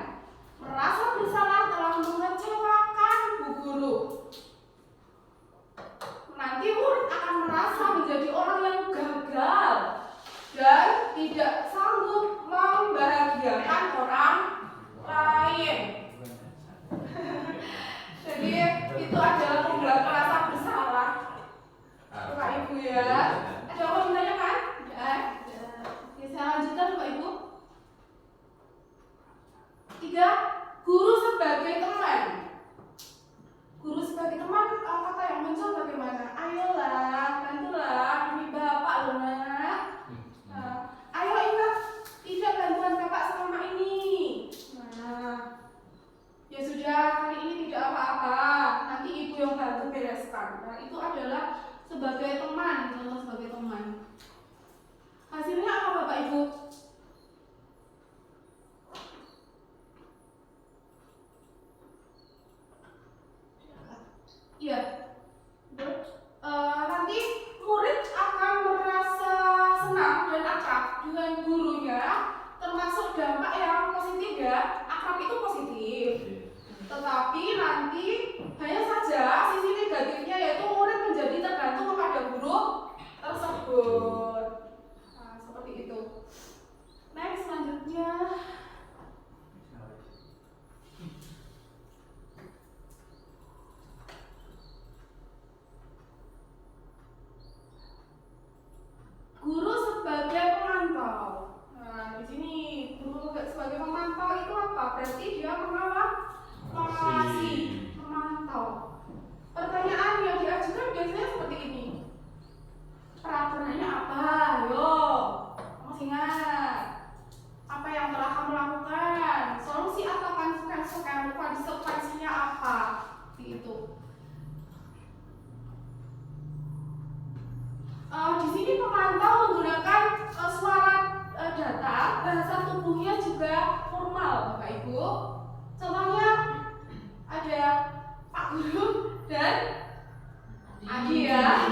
Merasa bersalah telah mengecewakan bu guru. Nanti murid akan merasa menjadi orang yang gagal dan tidak sanggup membahagiakan orang lain. Jadi itu adalah membuat merasa bersalah. Bapak Ibu ya. Ada yang mau ditanyakan? Ya. Oke, saya lanjutkan Bapak Ibu. 3. Guru sebagai teman. Guru sebagai teman, kata yang muncul bagaimana? Ayolah, bantulah demi Bapak loh nak. Ayo ingat, tidak bantuan Bapak selama ini. Nah, ya sudah, kali ini tidak apa-apa. Nanti ibu yang bantu bereskan. Nah, itu adalah sebagai teman, contoh sebagai teman. Hasilnya apa Bapak Ibu? Iya. Nanti murid akan merasa senang dan akrab dengan gurunya, termasuk dampak yang positif ya. Akrab itu positif. Tetapi nanti hanya saja sisi negatifnya yaitu murid menjadi tergantung kepada guru tersebut. Nah, seperti itu. Next, selanjutnya. Guru sebagai pemantau. Nah, di sini guru sebagai pemantau itu apa? Berarti dia mengawasi, memantau. Pertanyaan yang diajukan biasanya seperti ini. Peraturannya apa? Yo, kamu ingat. Apa yang telah kamu lakukan? Solusi atau konsekuensinya apa? Itu. Di sini pemantau menggunakan suara terdata, bahasa tubuhnya juga formal, Bapak Ibu. Contohnya ada Pak Guru dan Adi ya.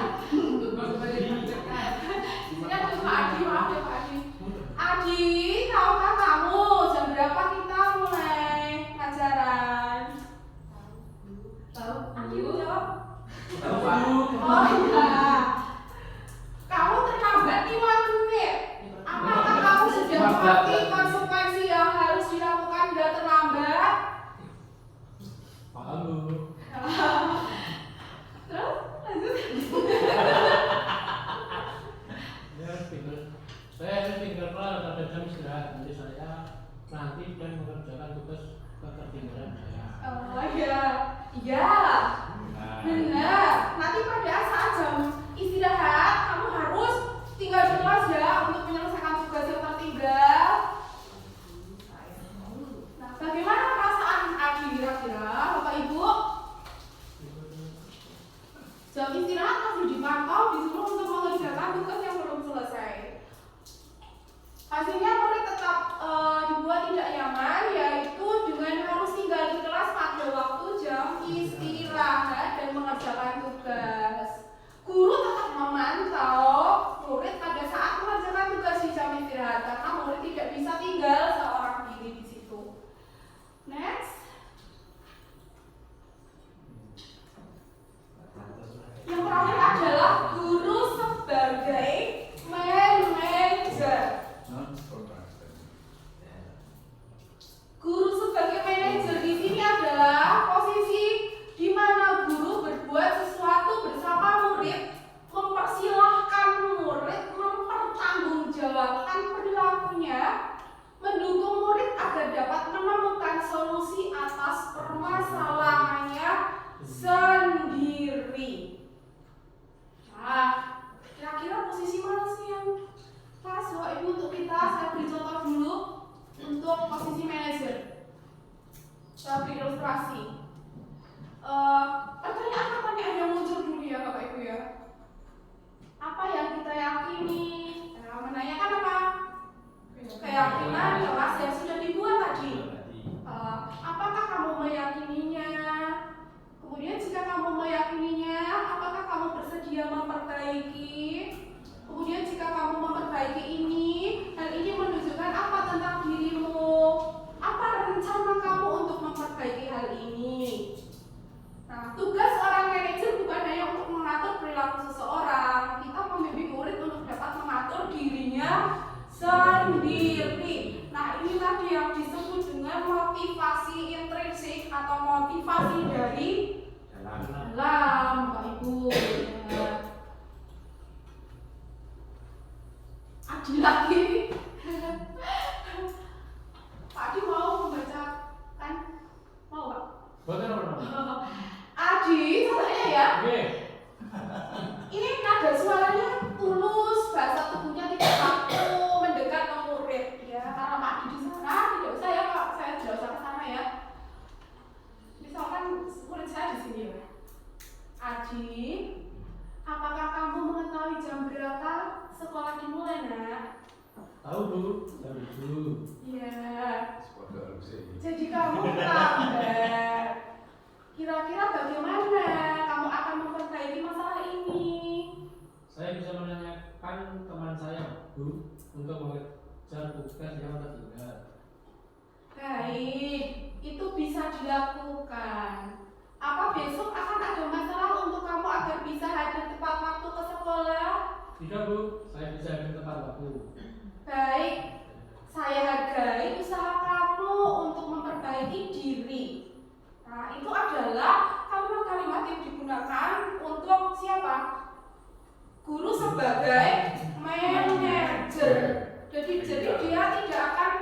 Ini ada Pak Adi, maaf ya Pak Adi. Adi, tahukah kamu jam berapa kita mulai pelajaran? Tahu? Adi jawab. Tahu Pak? Oh iya. Kamu terlambat 5 menit. Apakah kamu sudah mengerti konsekuensi yang harus dilakukan bila terlambat? Paham Bu. Terus lanjut. Saya harus tinggal kelar pada jam istirahat. Nanti saya nanti dan mengerjakan tugas ketertinggalan saya. Oh iya. Iya. Benar. Nanti pada saat jam istirahat kamu harus tinggal di kelas ya untuk menyelesaikan tugas yang tertinggal. Nah, bagaimana perasaan Adi kira-kira, Bapak Ibu? Jam istirahat masih dipantau disuruh untuk mengerjakan tugas yang belum selesai. Hasilnya murid tetap dibuat tidak nyaman, yaitu dengan harus tinggal di kelas pada waktu jam istirahat dan mengerjakan tugas. Guru tetap memantau murid pada saat mengerjakan tugas di jam istirahat karena murid tidak bisa tinggal seorang diri di situ. Next. Yang terakhir adalah guru sebagai manajer. Guru sebagai manajer di sini adalah posisi di mana guru berbuat sesuatu bersama murid, mempersilahkan murid mempertanggungjawabkan perilakunya, mendukung murid agar dapat menemukan solusi atas permasalahannya sendiri. Nah, kira-kira posisi mana sih yang pas Bapak Ibu untuk kita? Saya beri contoh dulu untuk posisi manajer. Saya beri ilustrasi. Pertanyaan yang muncul dulu ya Bapak Ibu ya. Apa yang kita yakini? Menanyakan apa? Keyakinan kelas yang sudah dibuat tadi. Apakah kamu meyakininya? Kemudian jika kamu meyakininya, apakah kamu bersedia memperbaiki? Kemudian jika kamu memperbaiki ini, hal ini menunjukkan apa tentang dirimu? Apa rencana kamu untuk memperbaiki hal ini? Nah, tugas seorang manajer bukan hanya untuk mengatur perilaku seseorang. Kita membimbing murid untuk dapat mengatur dirinya sendiri. Nah, ini tadi yang disebut dengan motivasi intrinsik atau motivasi dari dalam, Bapak Ibu. Adi lagi. Pak Adi mau membacakan? Mau Pak? Bukan apa? Adi, contohnya ya. Oke. Ini nada suaranya tulus, bahasa tubuhnya tidak kaku, mendekat ke murid. Ya, karena Pak Adi di sana, tidak usah ya Pak, saya tidak usah ke sana ya. Misalkan murid saya di sini ya. Adi, apakah kamu mengetahui jam berapa sekolah dimulai, Nak? Tahu Bu, jam 7. Iya. Jadi kamu terlambat. Kira-kira bagaimana kamu akan memperbaiki masalah ini? Saya bisa menanyakan teman saya Bu untuk mengejar tugas yang tertinggal. Baik, itu bisa dilakukan. Apa besok akan ada masalah untuk kamu agar bisa hadir tepat waktu ke sekolah? Tidak Bu, saya bisa hadir tepat waktu. Baik, saya hargai usaha kamu untuk memperbaiki diri. Nah, itu adalah kalimat-kalimat yang digunakan untuk siapa? Guru sebagai manajer. Jadi dia tidak akan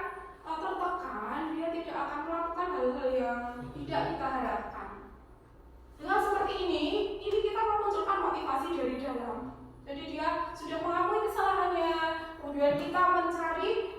tertekan, dia tidak akan melakukan hal-hal yang tidak kita harapkan. Dengan seperti ini kita memunculkan motivasi dari dalam. Jadi dia sudah mengakui kesalahannya, kemudian kita mencari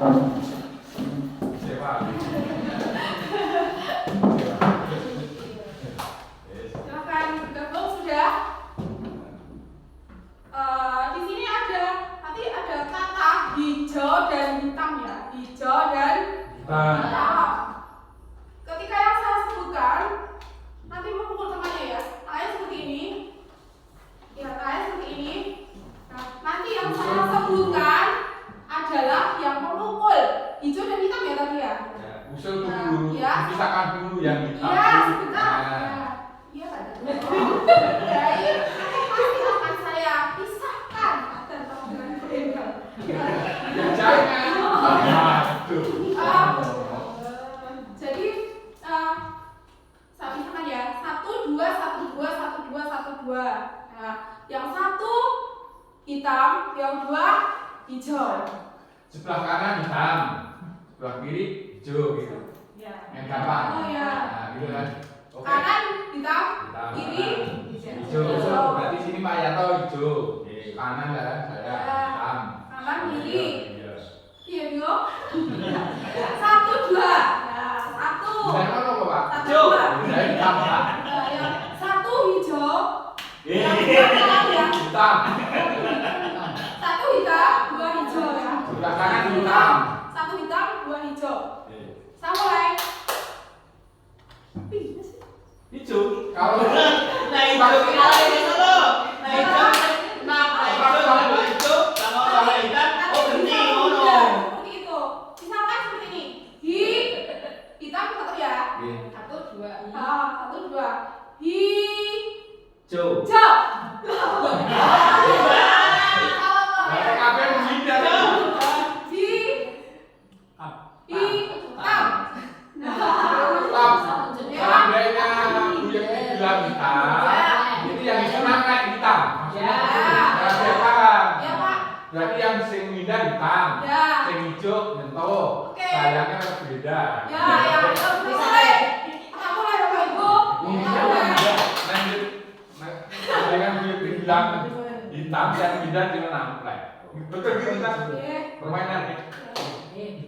Sewa. Silakan bergabung sudah. Di sini nanti ada kata hijau dan hitam ya, hijau dan hitam. Ketika yang saya sebutkan, nanti memukul temannya ya. Tangannya seperti ini. Ya, tangannya seperti ini. Nah, nanti yang saya sebutkan adalah yang memukul hijau dan hitam ya tadi ya. Usul dulu, ya. pisahkan dulu yang hitam. Iya, sebentar. Iya, Pak. Baik, pasti akan saya pisahkan dan dengan berbeda. Jangan. Aduh. Jadi saya pisahkan ya. 1 2 1 2 1 2 1 2. Nah, yang satu hitam, yang dua hijau. Sebelah kanan hitam, sebelah kiri hijau gitu. Ya. Yang gampang. Oh ya. Nah, gitu kan. Oke. Kanan hitam, Hitam. kiri Hijau. Berarti sini Pak Yato hijau. Kanan kan saya hitam. kanan kiri. Iya. Iya dulu. 1 2. Ya, 1. Benar apa Pak? 1 2. Saya hitam Pak. Yang satu hijau. Yang Hitam. satu hitam, dua hijau ya. Sebelah kanan hitam. Satu hitam, dua hijau. Oke. Saya mulai. Hijau. Kalau Nah hijau kita lagi dulu. Nah hijau, kenapa hijau? Kalau hitam, oh berhenti ngono. Seperti itu. Misalkan seperti ini. Hitam satu ya. Satu dua. Satu dua. hijau. Hijau. Apa yang menghindar? Hitam. Seandainya Buyeng bilang hitam, itu yang disunat kayak hitam. Ya. Berarti paham. Ya Pak. Berarti yang sing menghindar hitam, Ya. sing hijau nyentuh. Oke. Sayangnya berbeda. Ya, yang mulai. Kamu mulai Bapak Ibu. Lanjut. Dengan Buyeng bilang hitam, yang menghindar dengan namplek. Betul gitu kan? Permainan nih.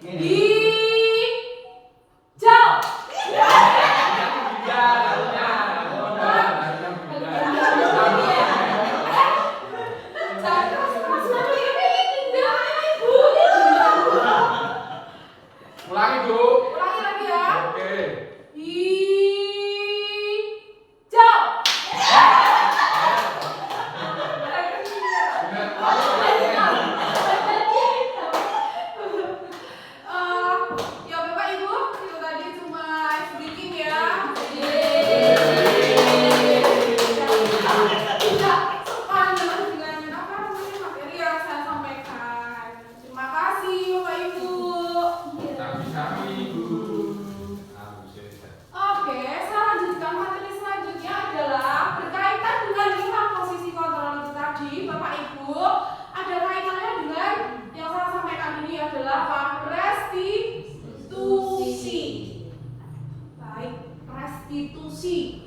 Hijau. Ulangi Bu. Ulangi lagi ya. Oke. Hijau. Ya Bapak Ibu, itu tadi cuma speaking ya. Tidak sepanjang dengan apa namanya materi yang saya sampaikan. Terima kasih Bapak Ibu. Sami-sami Bu. Oke, saya lanjutkan materi selanjutnya adalah berkaitan dengan 5 posisi kontrol itu tadi, Bapak Ibu. Ada kaitannya dengan yang saya sampaikan ini adalah apa? Restitusi. Baik, restitusi.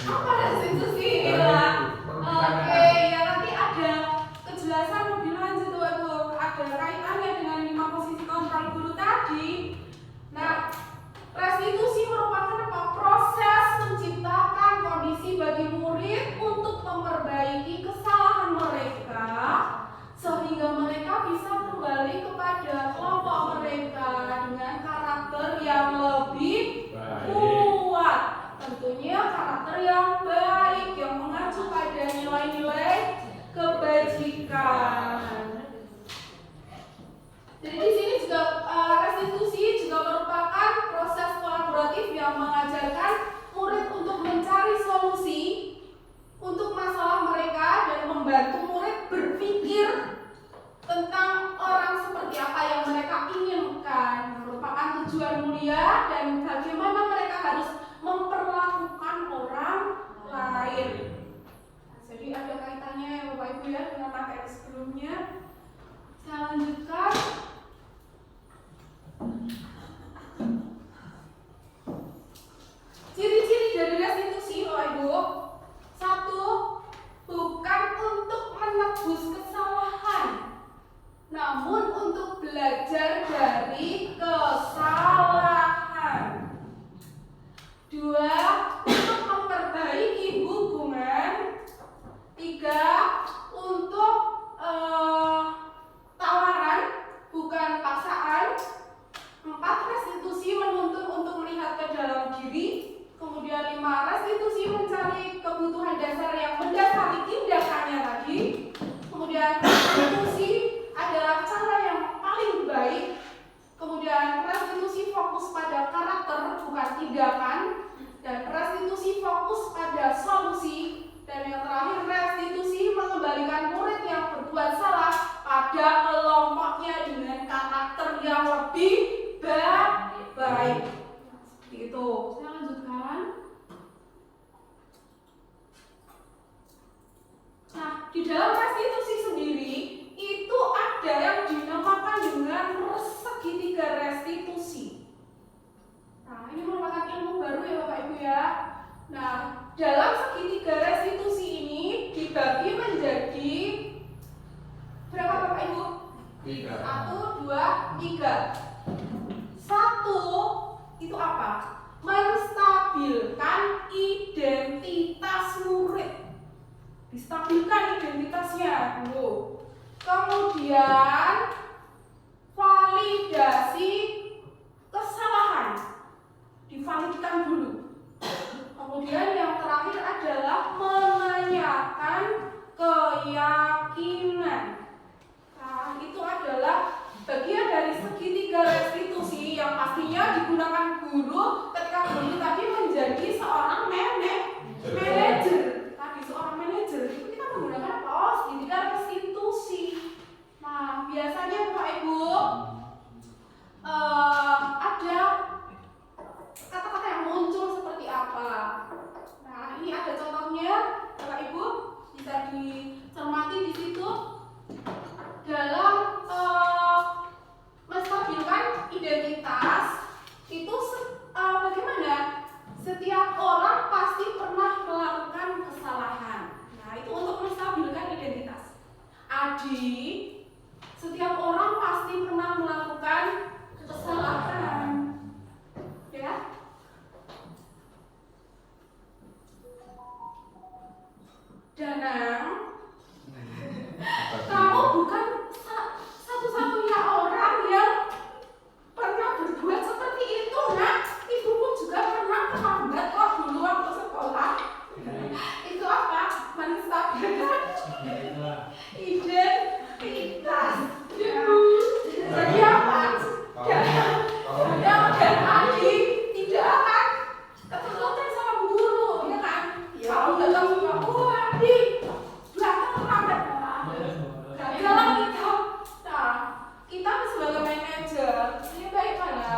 Apa restitusi? Ya. Oke, ya nanti ada kejelasan lebih lanjut Bapak Ibu. Ada kaitannya dengan 5 posisi kontrol guru tadi. Nah, restitusi merupakan apa? Proses menciptakan kondisi bagi murid untuk memperbaiki kesalahan mereka sehingga mereka bisa kembali kepada kelompok mereka dengan karakter yang lebih kuat. Tentunya karakter yang baik yang mengacu pada nilai-nilai kebajikan. Jadi di sini juga restitusi juga merupakan proses kolaboratif yang mengajarkan murid untuk mencari solusi untuk masalah mereka dan membantu murid berpikir tentang orang seperti apa yang mereka inginkan. Merupakan tujuan mulia dan bagaimana mereka harus memperlakukan orang lain. Nah, jadi ada kaitannya ya Bapak Ibu ya dengan materi sebelumnya. Saya lanjutkan. Ciri-ciri dari restitusi Bapak Ibu. 1. Bukan untuk menebus ya. Nah, dalam segitiga restitusi ini dibagi menjadi berapa Bapak Ibu? 1, 2, 3. 1 itu apa? Menstabilkan identitas murid. Distabilkan identitasnya dulu. Kemudian validasi kesalahan. Divalidkan dulu. Kemudian yang terakhir adalah menanyakan keyakinan. Nah, itu adalah bagian dari segitiga restitusi yang pastinya digunakan guru ketika guru tadi menjadi seorang manajer. Tadi seorang manajer itu kita menggunakan segitiga restitusi. Nah, biasanya Bapak Ibu ada kata-kata yang muncul seperti apa. Nah, ini ada contohnya, Bapak Ibu bisa dicermati di situ. Dalam menstabilkan identitas itu bagaimana? Setiap orang pasti pernah melakukan kesalahan. Nah, itu untuk menstabilkan identitas. Adi, setiap orang pasti pernah melakukan kesalahan. Ya. Danang, kamu bukan satu-satunya orang yang pernah berbuat seperti itu, nak. Ibuku juga pernah terlambat kok dulu waktu sekolah. Itu apa? Menstabilkan identitas. Jadi apa? Dan Adi tidak akan keterutan sama bu guru, ya kan? Kamu datang sama bu Adi, belakang terlambat. Dalam kita sebagai manajer, ini bagaimana?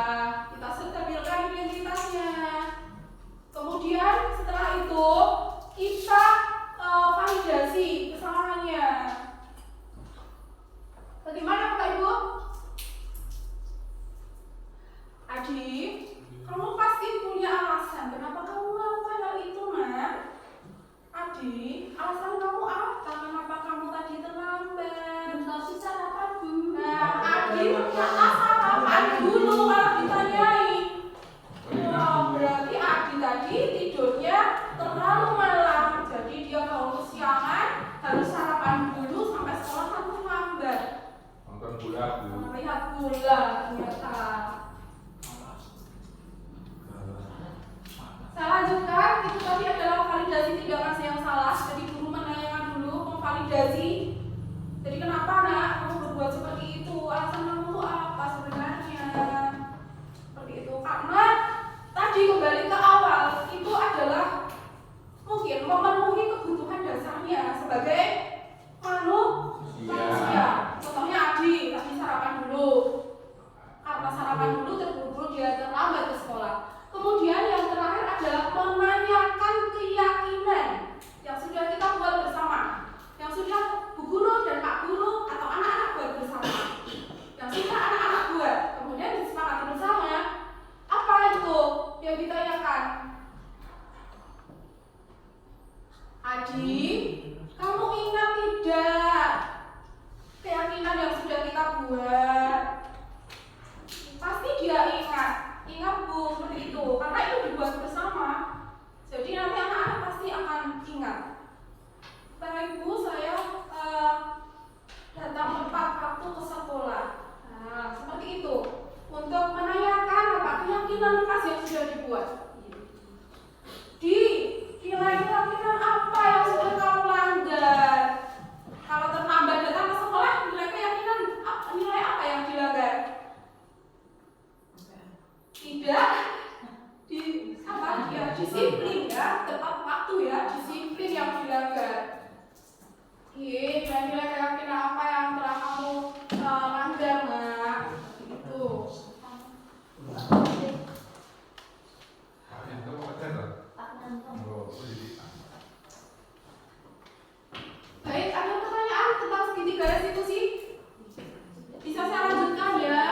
Kita stabilkan identitasnya. Kemudian setelah itu kita validasi kesalahannya. Bagaimana Bapak Ibu? Adi, kamu pasti punya alasan kenapa kamu melakukan hal itu, nak. Adi, alasan kamu apa? Kenapa kamu tadi terlambat? Belum sarapan Bu. Nah, Adi ternyata sarapan dulu malah ditanyai. Wah, berarti Adi tadi tidurnya terlalu malam. Jadi dia kalau kesiangan harus sarapan dulu sampai sekolah kan terlambat. Nonton bola Bu. Melihat bola ternyata. Saya lanjutkan, itu tadi adalah validasi tindakan yang salah. Jadi guru menanyakan dulu, memvalidasi. Jadi kenapa nak kamu berbuat seperti itu? Alasan kamu itu apa sebenarnya? Seperti itu. Karena tadi kembali ke awal, itu adalah mungkin memenuhi kebutuhan dasarnya sebagai manusia. Contohnya Adi, tadi sarapan dulu. Karena sarapan dulu terburu-buru dia terlambat ke sekolah. Kemudian yang terakhir adalah menanyakan keyakinan yang sudah kita buat bersama, yang sudah Bu Guru dan Pak Guru atau anak-anak buat bersama, yang sudah anak-anak buat. Kemudian disepakati bersama, apa itu yang ditanyakan? Adi, kamu ingat tidak keyakinan yang sudah kita buat? Pasti dia ingat Bu, seperti itu, karena itu dibuat bersama. Jadi nanti anak-anak pasti akan ingat. Bapak Ibu, saya datang tepat waktu ke sekolah. Nah, seperti itu. Untuk menanyakan apa keyakinan kelas yang sudah dibuat. Nilai keyakinan apa yang sudah kamu langgar? Kalau terlambat datang ke sekolah, nilai keyakinan nilai apa yang dilanggar? Tidak disiplin ya, tepat waktu ya, disiplin yang dilanggar. Nilai keyakinan apa yang telah kamu langgar, nak? Itu. Baik, ada pertanyaan tentang segitiga restitusi? Bisa saya lanjutkan ya?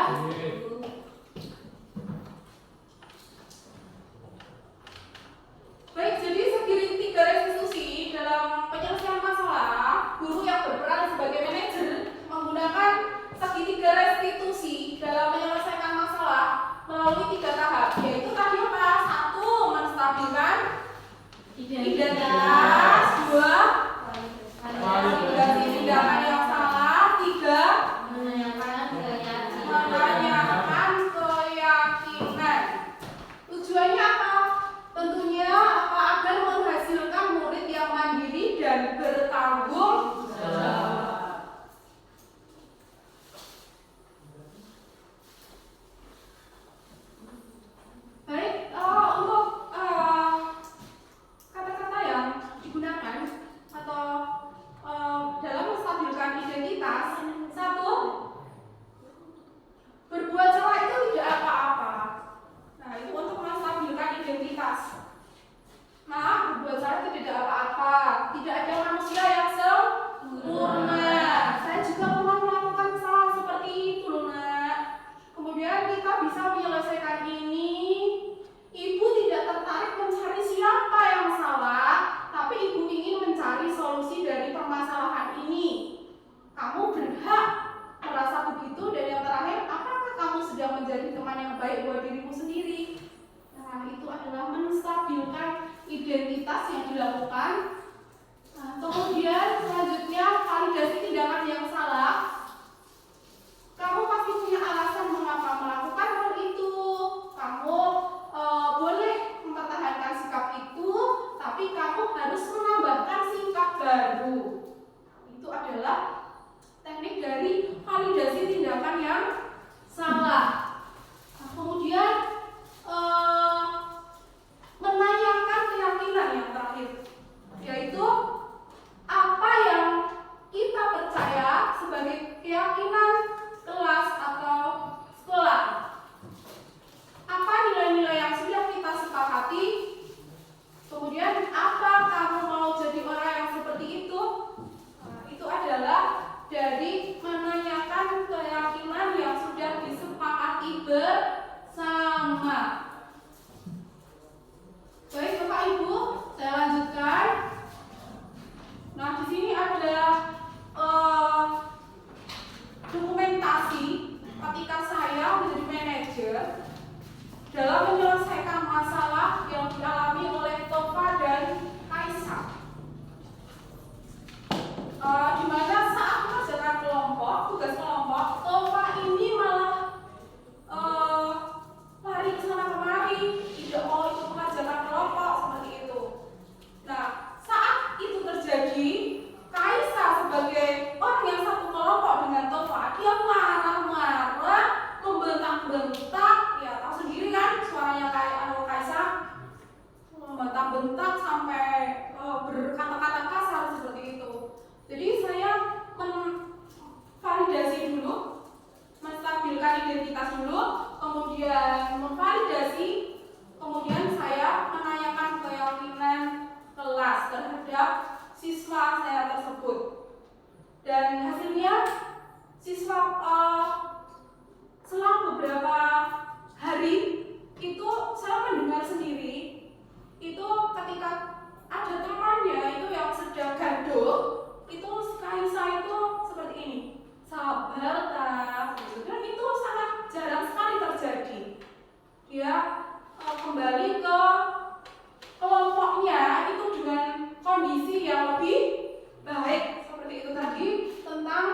identitas. Nah, buat saya tidak ada apa-apa, tidak ada manusia yang sempurna. Saya juga pernah melakukan kesalahan seperti itu loh nak. Kemudian kita bisa menyelesaikan ini. Ibu tidak tertarik mencari siapa yang salah, tapi ibu ingin mencari solusi dari permasalahan ini. Kamu berhak merasa begitu. Dan yang terakhir, apakah kamu sedang menjadi teman yang baik buat dirimu sendiri? Nah, itu adalah menstabilkan identitas yang dilakukan. Nah, kemudian selanjutnya validasi tindakan yang salah. Kamu pasti punya alasan mengapa melakukan hal itu. Kamu boleh mempertahankan sikap itu, tapi kamu harus menambahkan sikap baru. Itu adalah teknik dari validasi tindakan yang salah. Nah, kemudian menanyakan keyakinan yang terakhir, yaitu apa yang kita percaya sebagai keyakinan kelas atau sekolah. Apa nilai-nilai yang sudah kita sepakati? Kemudian apa kamu mau jadi orang yang seperti itu? Nah, itu adalah dari menanyakan keyakinan yang sudah disepakati bersama. Baik Bapak Ibu, saya lanjutkan. Nah, di sini ada dokumentasi ketika saya menjadi manajer dalam menyelesaikan masalah yang dialami oleh Tova dan Kaisa. Di mana saat mengerjakan kelompok, tugas kelompok, Tova ini malah lari ke sana kemari, tidak mau ikut mengerjakan kelompok seperti itu. Nah, saat itu terjadi, Kaisa sebagai orang yang satu kelompok dengan Tova, dia marah-marah, membentak-bentak, ya tahu sendiri kan suaranya kayak Kaisa, membentak-bentak sampai berkata-kata kasar seperti itu. Jadi saya validasi dulu, menstabilkan identitas dulu, kemudian memvalidasi, kemudian saya menanyakan keyakinan kelas terhadap siswa saya tersebut. Dan hasilnya siswa selang beberapa hari itu saya mendengar sendiri itu ketika ada temannya itu yang sedang gaduh, itu Kaisa itu seperti ini, sabar tak, dan itu sangat jarang sekali terjadi. Dia kembali ke kelompoknya itu dengan kondisi yang lebih baik. Seperti itu tadi tentang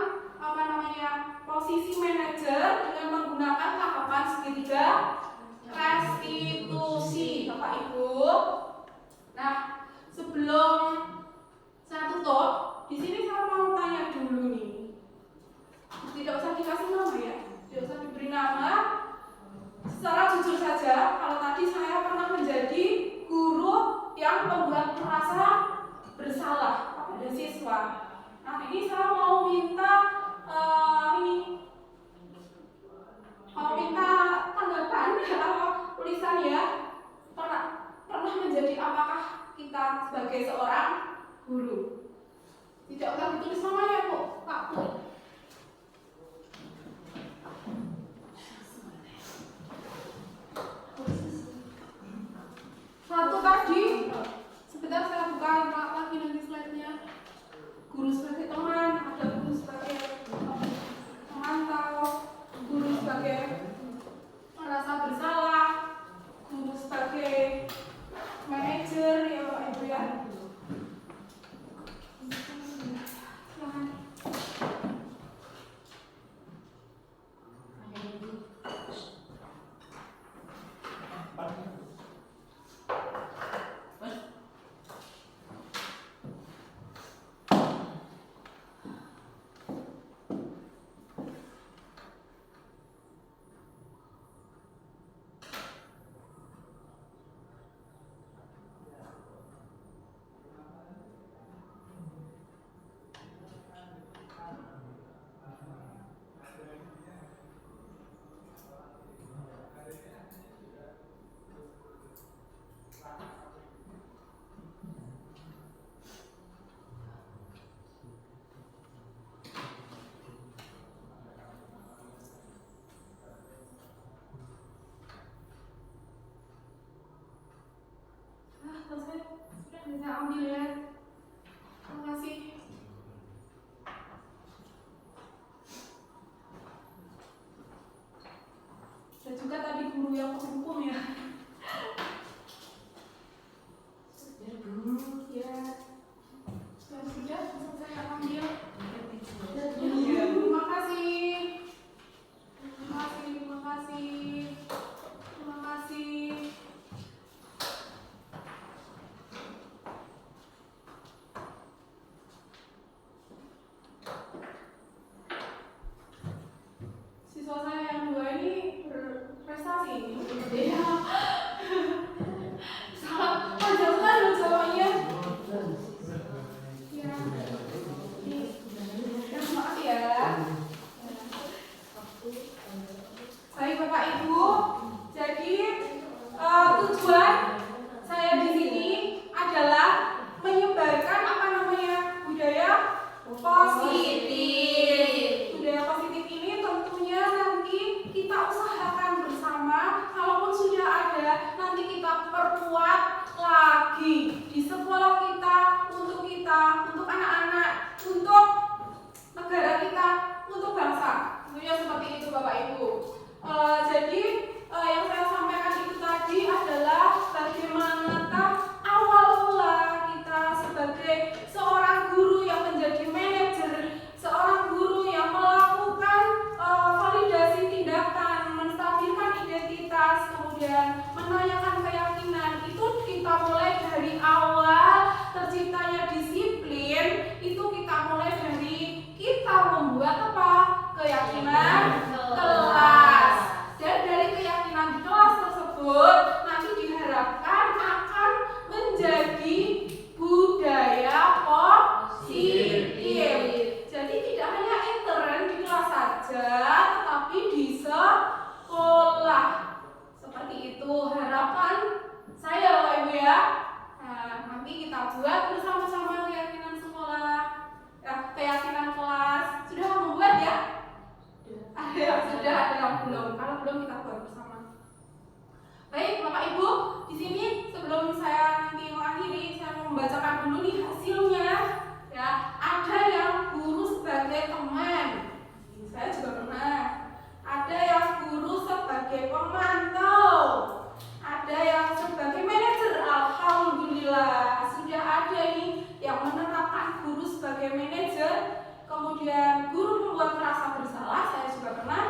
posisi manajer dengan menggunakan tahapan segitiga restitusi, Bapak Ibu. Nah, sebelum saya tutup, di sini saya mau tanya dulu nih. Tidak usah dikasih nama ya, tidak usah diberi nama. Secara jujur saja, kalau tadi saya pernah menjadi guru yang membuat merasa bersalah kepada siswa. Nah, ini saya mau minta tanggapan atau tulisan ya. Pernah menjadi apakah kita sebagai seorang guru? Tidak usah ditulis namanya kok, Pak Bu. Satu tadi, sebentar saya buka lagi nanti slide-nya. Guru sebagai teman, ada guru sebagai pemantau, guru sebagai merasa bersalah, guru sebagai manajer, ya Pak Ibu ya. selesai. Sudah bisa ambil ya. Terima kasih. Dan juga tadi guru yang hukum ya. Ya. Dan sudah bisa saya ambil. Terima kasih. Terima kasih. Terima kasih. Terima kasih. Siswa saya yang dua ini berprestasi. Ya. Sangat panjang sekali jawabannya. Ya. Terima kasih ya. Baik Bapak Ibu, jadi tujuan saya di sini adalah menyebarkan budaya positif. Budaya positif ini tentunya nanti kita usahakan bersama. Kalaupun sudah ada, nanti kita perkuat lagi di sekolah kita, untuk anak-anak, untuk negara kita, untuk bangsa. Tentunya seperti itu Bapak Ibu. Jadi yang saya sampaikan itu tadi adalah bagaimanakah awal mula kita sebagai seorang guru yang menjadi manajer, seorang guru yang melakukan validasi tindakan, menstabilkan identitas, kemudian menanyakan keyakinan. Itu kita mulai dari awal terciptanya disiplin, itu kita mulai dari kita membuat apa? Keyakinan kelas. Dan dari keyakinan di kelas tersebut nanti diharapkan akan menjadi budaya positif. Jadi tidak hanya intern di kelas saja, tetapi di sekolah. Seperti itu harapan saya Bapak Ibu ya. Nah, nanti kita buat bersama-sama keyakinan sekolah, keyakinan kelas. Sudah membuat ya? Ada yang sudah, ada yang belum. Kalau belum kita buat bersama. Baik Bapak Ibu, di sini sebelum saya nanti mengakhiri, saya mau membacakan dulu nih hasilnya. Ya, ada yang guru sebagai teman. Saya juga pernah. Ada yang guru sebagai pemantau. Ada yang sebagai manajer. Alhamdulillah sudah ada ini yang menerapkan guru sebagai manajer. Kemudian guru membuat merasa bersalah, saya juga pernah.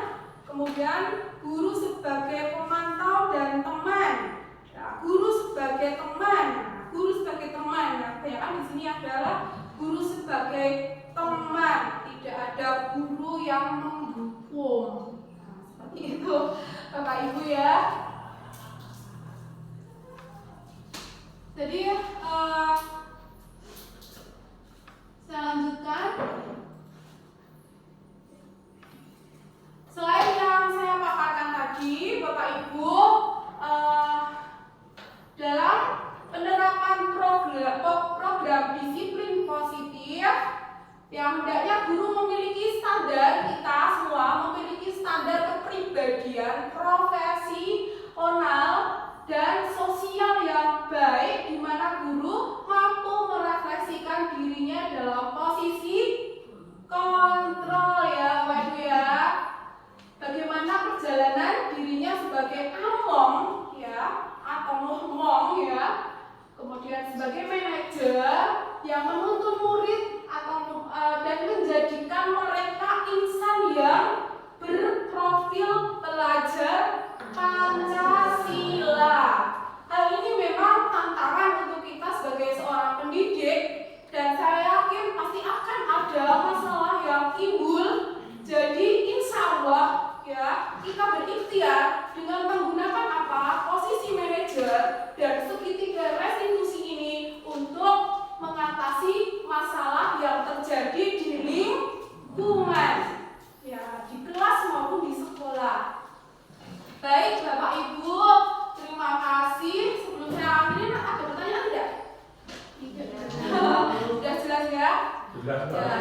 Kemudian guru sebagai pemantau dan teman. Ya, guru sebagai teman. Guru sebagai teman. Nah, kebanyakan di sini adalah guru sebagai teman. Tidak ada guru yang menghukum. Nah, seperti itu, Bapak Ibu ya. Jadi saya lanjutkan. Selain yang saya paparkan tadi, Bapak Ibu, dalam penerapan program disiplin positif, yang hendaknya guru memiliki standar, kita semua memiliki standar kepribadian, profesional, dan sosial yang baik, di mana guru mampu merefleksikan dirinya dalam posisi kontrol ya Bapak Ibu ya. Bagaimana perjalanan dirinya sebagai among ya, atau ngomong ya, kemudian sebagai manajer yang menuntun murid atau dan menjadikan mereka insan yang berprofil pelajar Pancasila. Hal ini memang tantangan untuk kita sebagai seorang pendidik, dan saya yakin pasti akan ada masalah yang timbul. Jadi insya Allah ya, kita berikhtiar dengan menggunakan apa? Posisi manajer dan segitiga restitusi ini untuk mengatasi masalah yang terjadi di lingkungan ya, di kelas maupun di sekolah. Baik Bapak Ibu, terima kasih. Sebelum saya ambilin, ada pertanyaan tidak? Sudah jelas ya? Jelas. Ya.